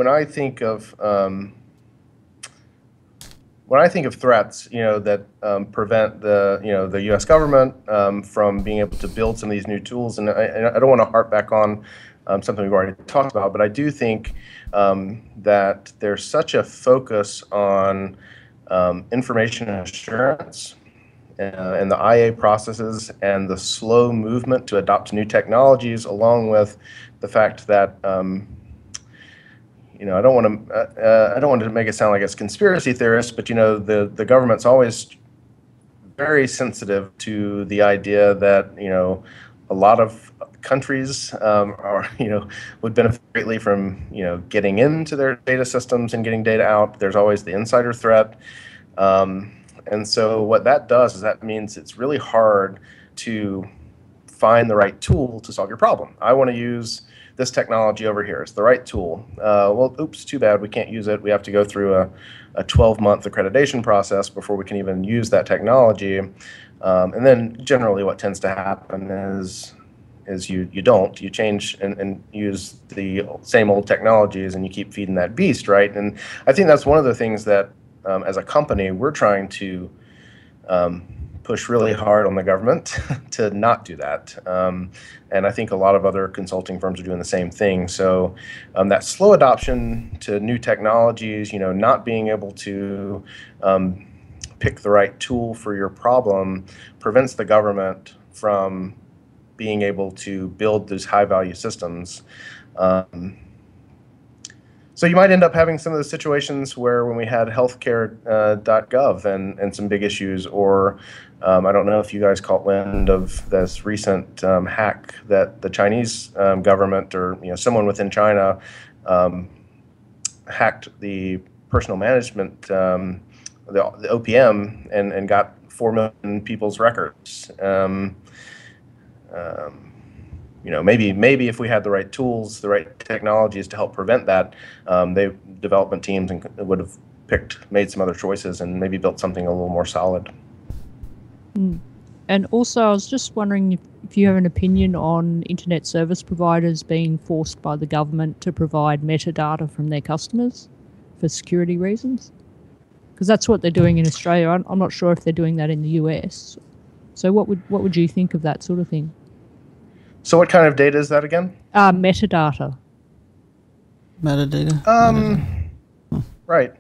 I think of threats, that prevent the U.S. government from being able to build some of these new tools, and I don't want to harp back on something we've already talked about, but I do think that there's such a focus on information assurance and the IA processes and the slow movement to adopt new technologies, along with the fact that I don't want to make it sound like it's conspiracy theorists, but the government's always very sensitive to the idea that a lot of countries would benefit greatly from getting into their data systems and getting data out. There's always the insider threat. And so what that does is that means it's really hard to find the right tool to solve your problem. I want to use this technology over here. It's the right tool. Well, oops, too bad. We can't use it. We have to go through a 12-month accreditation process before we can even use that technology. And then generally what tends to happen is you don't. You change and use the same old technologies, and you keep feeding that beast, right? And I think that's one of the things that as a company, we're trying to push really hard on the government to not do that. And I think a lot of other consulting firms are doing the same thing. So that slow adoption to new technologies, not being able to pick the right tool for your problem prevents the government from being able to build those high-value systems. So you might end up having some of the situations where when we had healthcare.gov and some big issues, or I don't know if you guys caught wind of this recent hack that the Chinese government or someone within China hacked the personal management, the OPM, and got 4 million people's records. Maybe if we had the right tools, the right technologies to help prevent that, development teams would have made some other choices and maybe built something a little more solid. And also, I was just wondering if you have an opinion on internet service providers being forced by the government to provide metadata from their customers for security reasons, because that's what they're doing in Australia. I'm not sure if they're doing that in the US. So what would you think of that sort of thing? So what kind of data is that again? Metadata. Metadata? Right.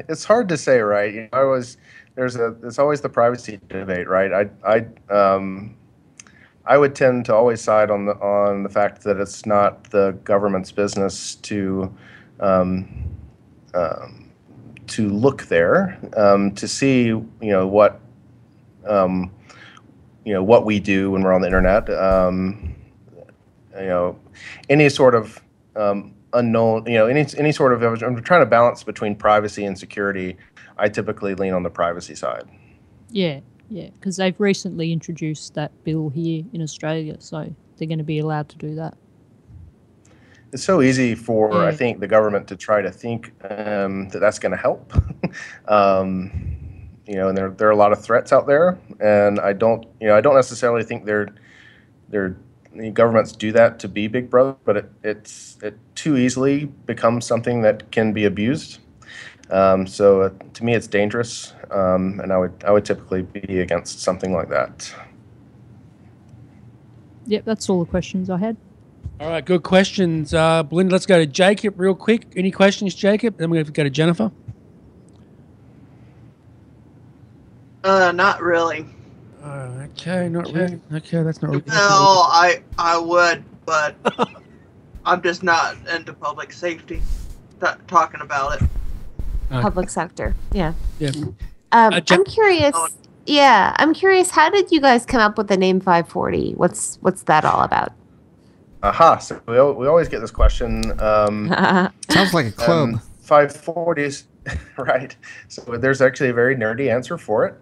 It's hard to say, right? You know, there's always the privacy debate, right? I would tend to always side on the fact that it's not the government's business to look there, to see what what we do when we're on the internet. Any sort of unknown, any sort of. I'm trying to balance between privacy and security. I typically lean on the privacy side. Yeah, because they've recently introduced that bill here in Australia, so they're going to be allowed to do that. It's so easy for, I think, the government to try to think that that's going to help. And there are a lot of threats out there, and I don't necessarily think governments do that to be Big Brother, but it too easily becomes something that can be abused. So to me, it's dangerous, and I would typically be against something like that. Yep, that's all the questions I had. All right, good questions. Belinda, let's go to Jacob real quick. Any questions, Jacob? Then we have to go to Jennifer. Not really. Okay, not really. Okay, that's not really. No, I would, but I'm just not into public safety. Talking about it. Public sector. Yeah. Yeah. I'm curious. Yeah, I'm curious. How did you guys come up with the name 540? What's that all about? Aha! So we always get this question. Sounds like a club. 540s, right? So there's actually a very nerdy answer for it.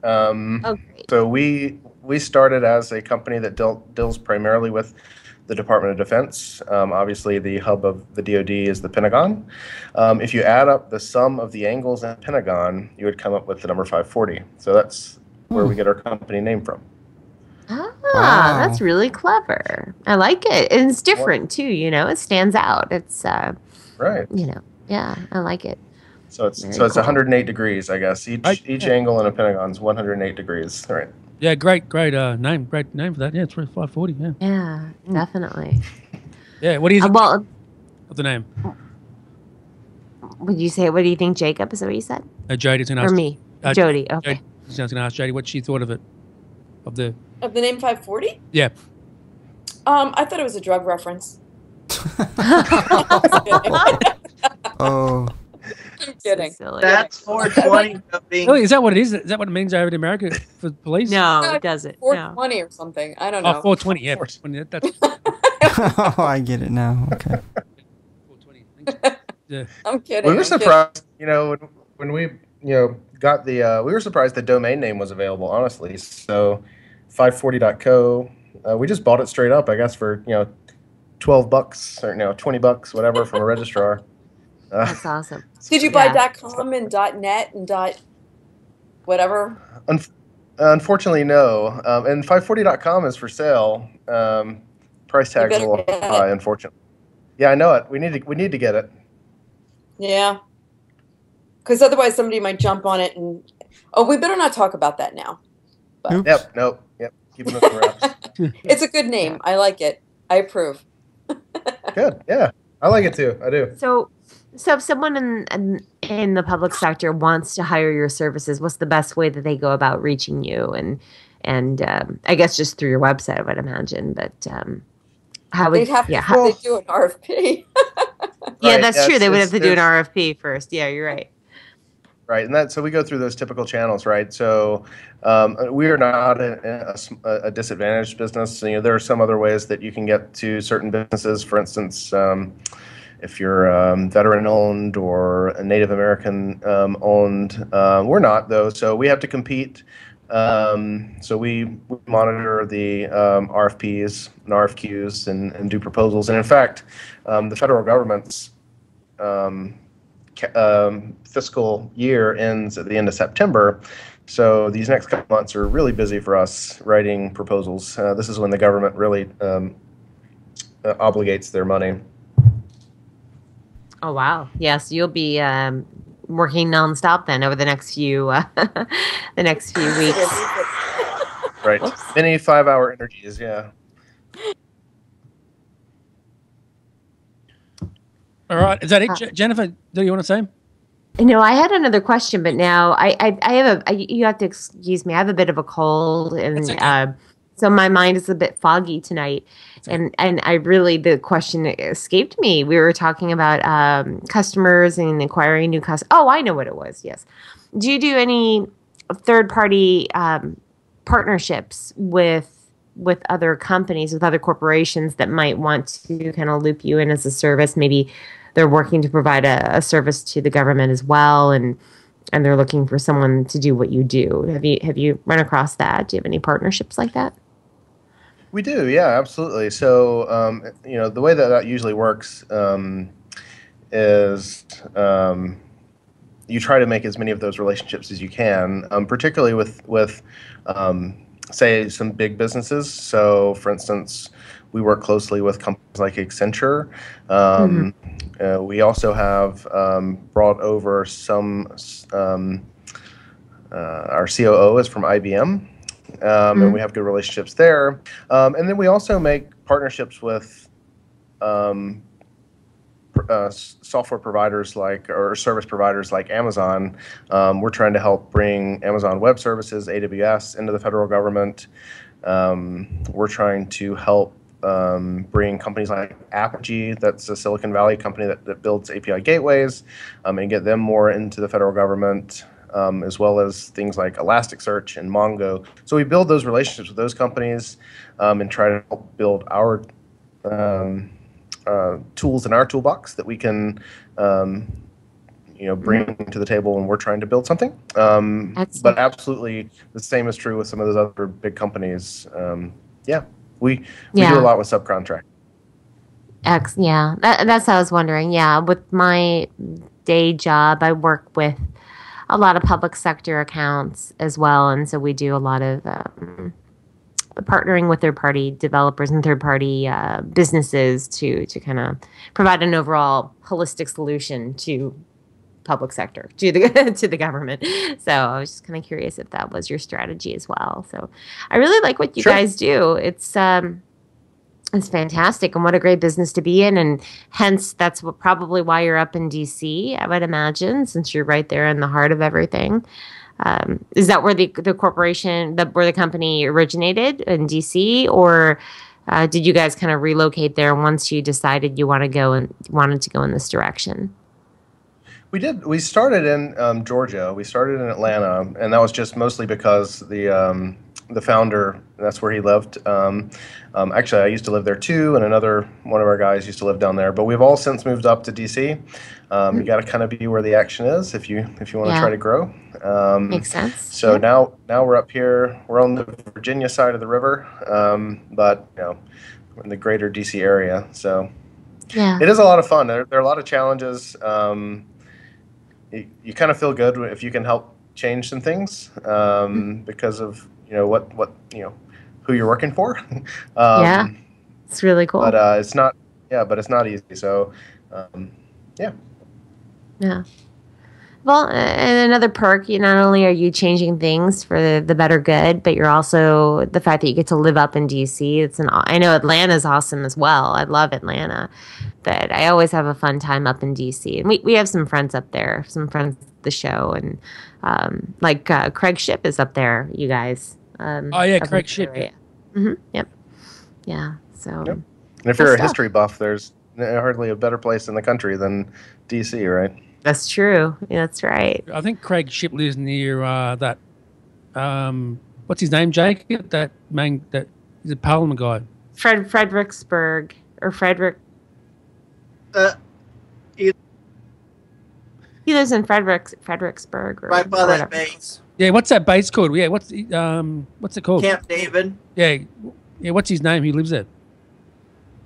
So we started as a company that deals primarily with the Department of Defense. Obviously, the hub of the DoD is the Pentagon. If you add up the sum of the angles in the Pentagon, you would come up with the number 540. So that's where we get our company name from. Wow. That's really clever. I like it. And it's different too, it stands out. It's right. Yeah, I like it. So it's 108 degrees, I guess. Each angle in a Pentagon is 108 degrees. All right. Yeah, great name. Great name for that. Yeah, it's 540. Yeah. Yeah, definitely. Yeah. What do you think of the name? Would you say? What do you think, Jacob? Is that what you said? Jody's going to ask. Or me, Jody. Okay. I was going to ask Jody what she thought of it, of the name 540. Yeah. I thought it was a drug reference. Oh. I'm kidding. So That's 420. Really? Is that what it is? Is that what it means over in America for police? No, it doesn't. 420 or something. I don't know. Oh, 420. Yeah, 420. That's. Oh, I get it now. Okay. 420. Yeah. I'm kidding. We were surprised, when we, got the. We were surprised the domain name was available. Honestly, so 540.co. We just bought it straight up, I guess, for $12 or $20, whatever, from a registrar. That's awesome. Did you buy .com and .net and whatever? Unfortunately, no. And 540.com is for sale. Price tag's a little high, unfortunately. Yeah, I know it. We need to get it. Yeah. Because otherwise somebody might jump on it and... Oh, we better not talk about that now. But. Yep. Keep it under wraps. It's a good name. I like it. I approve. Good. Yeah. I like it too. I do. So if someone in the public sector wants to hire your services, what's the best way that they go about reaching you? And I guess just through your website, I would imagine. But how would they do an RFP? Yeah, that's true. They would have to do an RFP first. Yeah, you're right. Right, and so we go through those typical channels, right? So we are not a disadvantaged business. There are some other ways that you can get to certain businesses. For instance, if you're veteran-owned or a Native American-owned, we're not, though. So we have to compete. So we monitor the RFPs and RFQs and do proposals. And in fact, the federal government's fiscal year ends at the end of September. So these next couple months are really busy for us writing proposals. This is when the government really obligates their money. Oh, wow. Yes, you'll be working nonstop then over the next few weeks. Right. Many 5-hour interviews, yeah. All right. Is that it, Jennifer? Do you want to say? No, I had another question, but now I have you have to excuse me. I have a bit of a cold, and so my mind is a bit foggy tonight. And I really, the question escaped me. We were talking about customers and acquiring new customers. Oh, I know what it was. Yes. Do you do any third-party partnerships with other companies, with other corporations that might want to kind of loop you in as a service? Maybe they're working to provide a service to the government as well, and they're looking for someone to do what you do. Have you run across that? Do you have any partnerships like that? We do, yeah, absolutely. So, the way that usually works is you try to make as many of those relationships as you can, particularly with say, some big businesses. So, for instance, we work closely with companies like Accenture. We also have brought over some, our COO is from IBM, and we have good relationships there. And then we also make partnerships with software providers or service providers like Amazon. We're trying to help bring Amazon Web Services, AWS, into the federal government. We're trying to help bring companies like Apogee, that's a Silicon Valley company that builds API gateways, and get them more into the federal government, as well as things like Elasticsearch and Mongo. So we build those relationships with those companies and try to help build our tools in our toolbox that we can bring to the table when we're trying to build something. But absolutely the same is true with some of those other big companies. We do a lot with subcontract. That's what I was wondering. Yeah, with my day job, I work with a lot of public sector accounts as well, and so we do a lot of partnering with third-party developers and third-party businesses to kind of provide an overall holistic solution to public sector, to the government. So I was just kind of curious if that was your strategy as well. So I really like what you guys do. It's fantastic, and what a great business to be in, and hence that's probably why you're up in DC, I would imagine, since you're right there in the heart of everything. Is that where the corporation, where the company originated, in DC, or did you guys kind of relocate there once you decided you wanted to go in this direction? We did. We started in Georgia. We started in Atlanta, and that was just mostly because the founder, that's where he lived. Actually, I used to live there too, and one of our guys used to live down there. But we've all since moved up to DC. You got to kind of be where the action is if you want to try to grow. Makes sense. So now we're up here. We're on the Virginia side of the river, but we're in the greater DC area. So it is a lot of fun. There are a lot of challenges. You kind of feel good if you can help change some things because of who you're working for. It's really cool. But it's not easy. So yeah. Well, and another perk, not only are you changing things for the better good, but you're also the fact that you get to live up in DC. I know Atlanta's awesome as well. I love Atlanta, but I always have a fun time up in DC. And we have some friends up there, some friends at the show, and Craig Ship is up there, you guys. Craig Ship. Yep. Yeah. So. Yep. And if you're a history buff, there's hardly a better place in the country than DC, right? That's true. Yeah, that's right. I think Craig Ship lives near that. What's his name, Jake? He's a Parliament guy. Fredericksburg or Frederick. He lives in Fredericksburg. Right by that base. Yeah, what's that base called? Yeah, what's it called? Camp David. Yeah. What's his name? He lives there.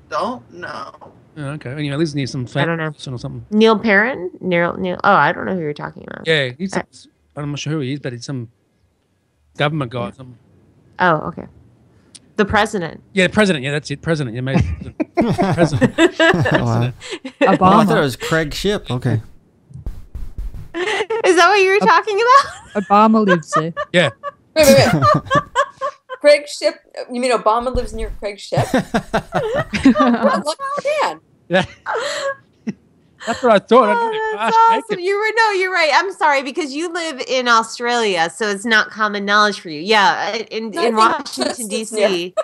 Don't know. Oh, okay. Anyway, lives near some I don't know. Or something. Neil Perrin? Neil. Oh, I don't know who you're talking about. Yeah, I'm not sure who he is, but he's some government guy. Oh, okay. The president. Yeah, the president. Yeah, that's it. President. Yeah, maybe. President. Obama. I thought it was Craig Ship. Okay. Is that what you were talking about? Obama lives there. Yeah. Wait. Craig Ship? You mean Obama lives near Craig Ship? Look, man. Yeah. That's what I thought. Oh, that's awesome. You're right. I'm sorry because you live in Australia, so it's not common knowledge for you. Yeah, in Washington D.C.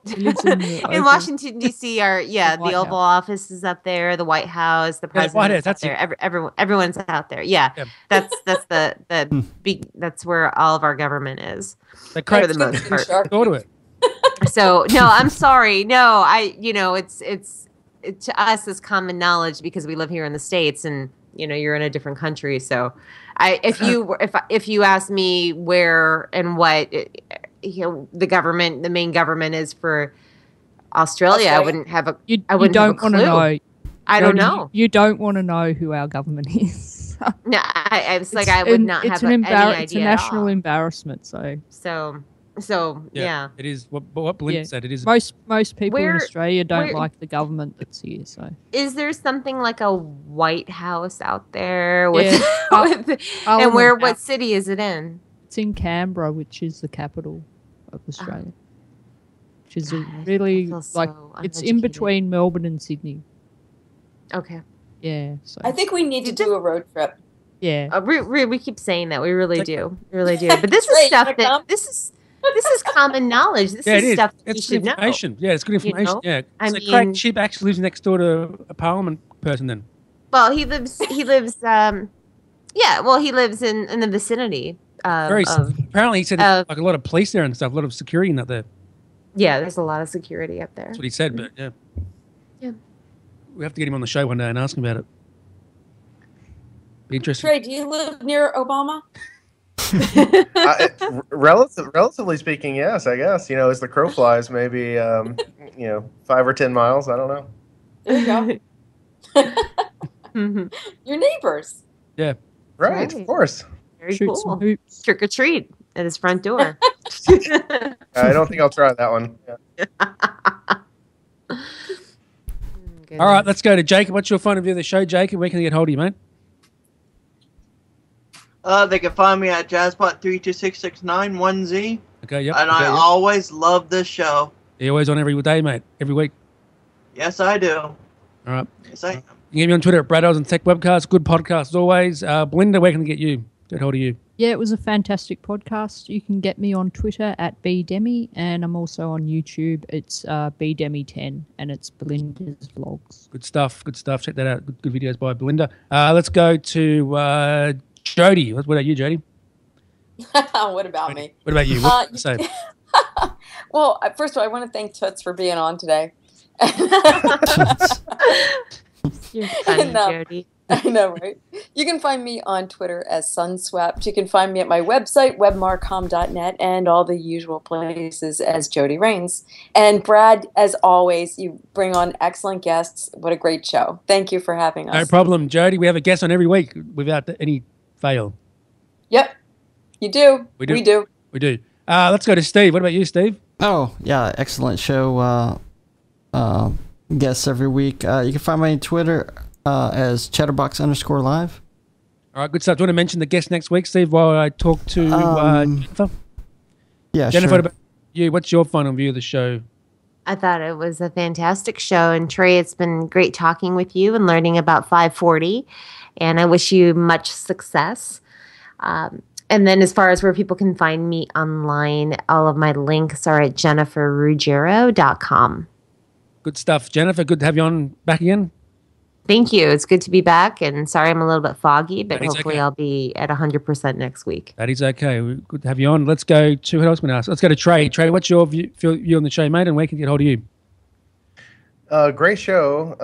in Washington D.C. are the Oval Office is up there, the White House, the president up there. Everyone's out there. Yeah. That's the big. That's where all of our government is for the most part. Go to it. So no, I'm sorry. No, it's to us is common knowledge because we live here in the States, and you're in a different country. So, if you ask me where and what the main government is for Australia, I wouldn't have a. I wouldn't have a clue. Know. I don't know. You don't want to know who our government is. No, I would not have any idea. It's a national embarrassment. So yeah, it is what Belinda said. It is most people in Australia don't like the government that's here. So is there something like a White House out there? With, and what city is it in? It's in Canberra, which is the capital of Australia. Which is really it's in between Melbourne and Sydney. Okay. Yeah. So I think we need to do a road trip. Yeah. We keep saying that. We really do. We really do. But this is stuff that this is common knowledge. This is stuff that we should know. Yeah, it's good information. Yeah. Craig Shipp actually lives next door to a Parliament person then. Well, he lives he lives in the vicinity. Apparently he said like a lot of police there and stuff, a lot of security out there. Yeah, there's a lot of security up there. That's what he said, but yeah. Yeah. We have to get him on the show one day and ask him about it. Be interesting. Trey, do you live near Obama? Relatively speaking, yes, I guess. As the crow flies, maybe 5 or 10 miles. I don't know. There you go. Your neighbors. Yeah. Right, of course. Very cool. Trick or treat at his front door. I don't think I'll try that one. Yeah. All right, let's go to Jacob. What's your phone of view of the show, Jacob? Where can they get hold of you, mate? They can find me at jazzbot326691Z. Okay, yep. And I always love this show. You're always on every day, mate. Every week. Yes, I do. All right. Yes, I am. You can get me on Twitter at Brad Ells and Tech Webcast. Good podcast as always. Belinda, where can they get you? Get hold of you. Yeah, it was a fantastic podcast. You can get me on Twitter at bdemi, and I'm also on YouTube. It's bdemi10, and it's Belinda's vlogs. Good stuff. Good stuff. Check that out. Good videos by Belinda. Let's go to Jody. What about you, Jody? What about me? What about you? What say? Well, first of all, I want to thank Toots for being on today. You're funny, Jody. I know, right? You can find me on Twitter as Sunswept. You can find me at my website, webmarcom.net, and all the usual places as Jody Rains. And Brad, as always, you bring on excellent guests. What a great show. Thank you for having us. No problem, Jody. We have a guest on every week without any fail. Yep. You do. We do. Let's go to Steve. What about you, Steve? Oh, yeah. Excellent show. Guests every week. You can find me on Twitter as Chatterbox_live. All right, good stuff. Do you want to mention the guest next week, Steve, while I talk to Jennifer? Yeah, Jennifer, sure. what about you? What's your final view of the show? I thought it was a fantastic show. And Trey, it's been great talking with you and learning about 540. And I wish you much success. And then as far as where people can find me online, all of my links are at jenniferruggiero.com. Good stuff. Jennifer, good to have you on back again. Thank you. It's good to be back. And sorry I'm a little bit foggy, but hopefully I'll be at 100% next week. That is okay. Good to have you on. Let's go to, who else can I ask? Let's go to Trey. Trey, what's your view on the show, mate, and where can we get hold of you? Great show.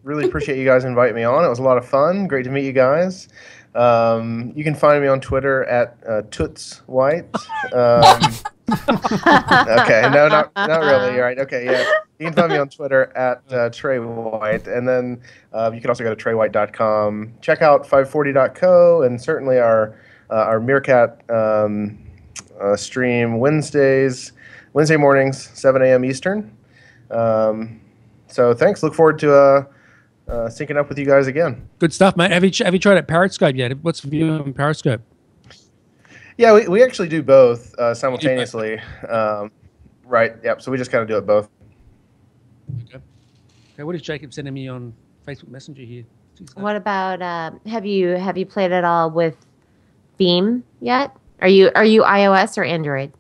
Really appreciate you guys inviting me on. It was a lot of fun. Great to meet you guys. You can find me on Twitter at Toots White. Okay, no, not really. You're right. Okay, yeah. You can find me on Twitter at Trey White, and then you can also go to treywhite.com. Check out 540.co, and certainly our Meerkat stream Wednesday mornings, 7 a.m. Eastern. So thanks. Look forward to syncing up with you guys again. Good stuff, mate. Have you tried out Periscope yet? What's the view on Periscope? Yeah, we actually do both simultaneously. Right. Yep. So we just kind of do it both. Okay. What is Jacob sending me on Facebook Messenger here? What about have you played at all with Beam yet? Are you iOS or Android?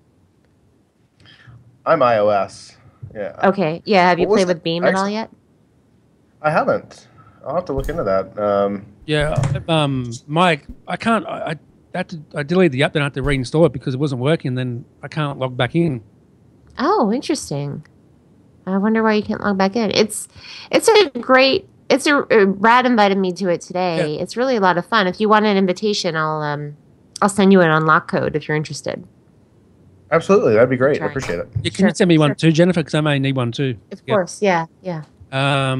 I'm iOS. Yeah. Okay. Yeah. Have you What was played with Beam at all yet? I haven't. I'll have to look into that. Mike, I can't. I deleted the app, then I had to reinstall it because it wasn't working. Then I can't log back in. Oh, interesting. I wonder why you can't log back in. It's a great. It's Brad invited me to it today. Yeah. It's really a lot of fun. If you want an invitation, I'll send you an unlock code if you're interested. Absolutely, that'd be great. I appreciate it. Yeah, can you send me one too, Jennifer? Because I may need one too. Of course, yeah. How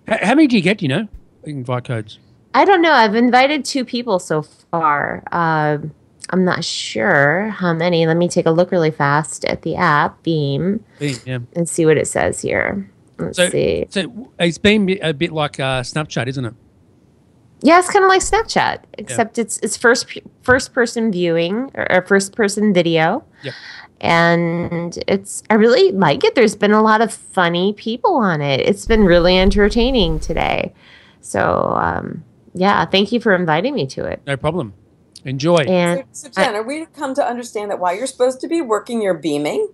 many do you get? You know, invite codes. I don't know. I've invited 2 people so far. I'm not sure how many. Let me take a look really fast at the app, Beam, and see what it says here. Let's see. So it's Beam a bit like Snapchat, isn't it? Yeah, it's kind of like Snapchat, except it's first person viewing or first person video. Yep. And I really like it. There's been a lot of funny people on it. It's been really entertaining today. So thank you for inviting me to it. No problem. Enjoy. And so Jen, are we to come to understand that while you're supposed to be working, you're beaming?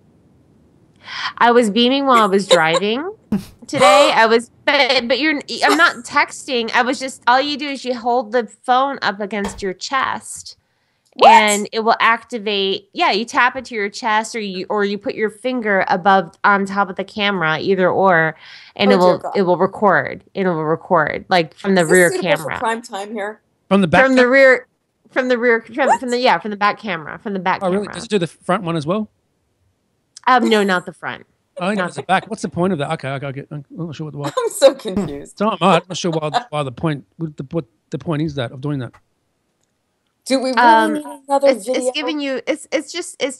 I was beaming while I was driving today. I'm not texting. I was just, all you do is you hold the phone up against your chest. What? And it will activate. Yeah, you tap it to your chest, or you put your finger on top of the camera, either or, and it will record. It will record like from the rear camera. For prime time here. From the back. From the rear. From the back camera. From the back camera. Really? Does it do the front one as well? No, not the front. Oh, no, it's the back. What's the point of that? Okay, I'm not sure what the. I'm so confused. I'm not sure why the point. What the point is that of doing that? Do we really need another video? It's giving you. It's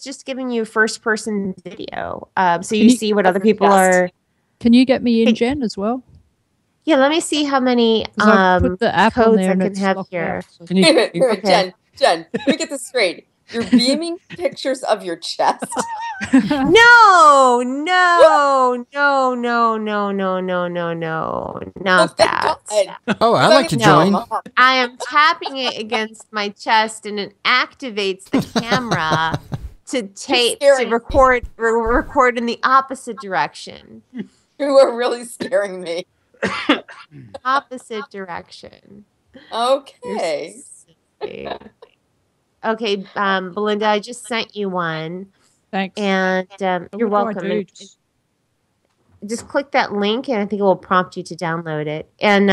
just giving you first person video. So you see what other people are. Can you get me in, Jen, as well? Yeah, let me see how many put the app codes I can have here. Out, so. Can you, okay. Jen, let me get this straight. You're beaming pictures of your chest. No, not that. Oh, I'd like to join. I am tapping it against my chest, and it activates the camera to record in the opposite direction. You are really scaring me. Opposite direction. Okay. Okay, Belinda, I just sent you one. Thanks. And you're welcome. Just click that link, and I think it will prompt you to download it. And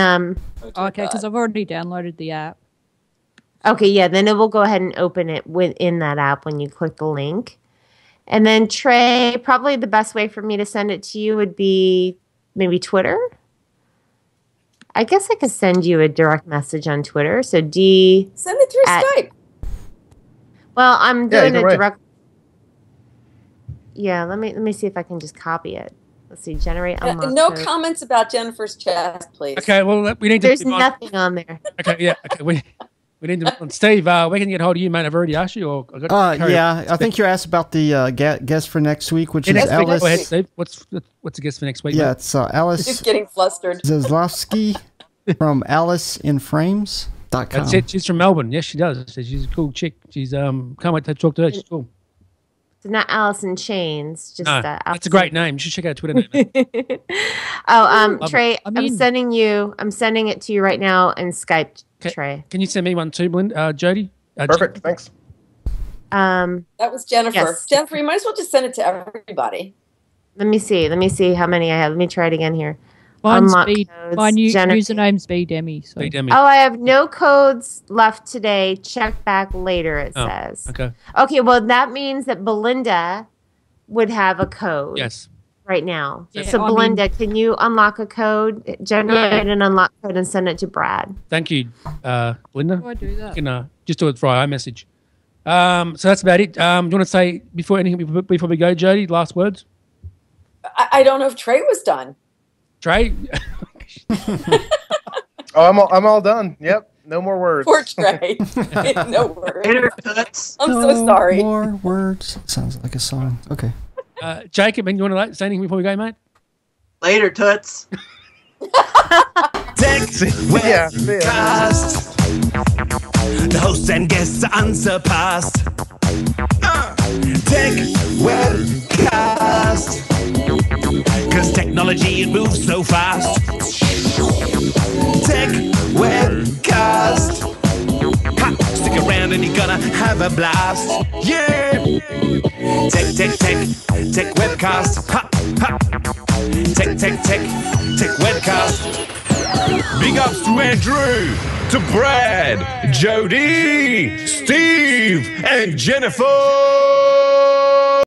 okay, because I've already downloaded the app. Okay, yeah, then it will go ahead and open it within that app when you click the link. And then Trey, probably the best way for me to send it to you would be maybe Twitter. I guess I could send you a direct message on Twitter. So send it through Skype. Well, I'm doing a direct. Yeah, let me see if I can just copy it. Let's see, generate unlock no code. comments about Jennifer's chest, please. Okay, well we need to. There's nothing on there. Okay, yeah, okay, we need to. Steve, we can get hold of you, mate. I've already asked you. Or I think you asked about the guest for next week, which is Alice. Go ahead, Steve. What's the guest for next week? Yeah, mate? it's Alice. She's getting flustered. Zaslavsky from AliceInFrames.com. That's it. She's from Melbourne. Yes, she does. She's a cool chick. She's can't wait to talk to her. She's cool. It's not Alice in Chains. Just that's a great name. You should check out her Twitter name. Trey, I'm sending it to you right now in Skype. Trey, can you send me one too, Jody? Perfect. Thanks. That was Jennifer. Yes. Jennifer, you might as well just send it to everybody. Let me see how many I have. Let me try it again here. My username's BDemi. So. BDemi. Oh, I have no codes left today. Check back later, it says. Okay. Okay, well, that means that Belinda would have a code. Yes. Right now. Yeah, so, Belinda, can you unlock a code, generate an unlock code, and send it to Brad? Thank you, Belinda. How do I do that? You can just do it via iMessage. So that's about it. Do you want to say before we go, Jody, last words? I don't know if Trey was done. Trey? I'm all done. Yep. No more words. Poor Trey. No words. I'm so sorry. No more words. Sounds like a song. Okay. Jacob, you want to say anything before we go, mate? Later, Toots. Tech Webcast. The hosts and guests are unsurpassed. Tech Webcast. 'Cause technology, it moves so fast. Tech Webcast. Ha, stick around and you're gonna have a blast. Yeah! Tech Webcast. Ha, ha. Tech Webcast. Big ups to Andrew, to Brad, Jody, Steve, and Jennifer.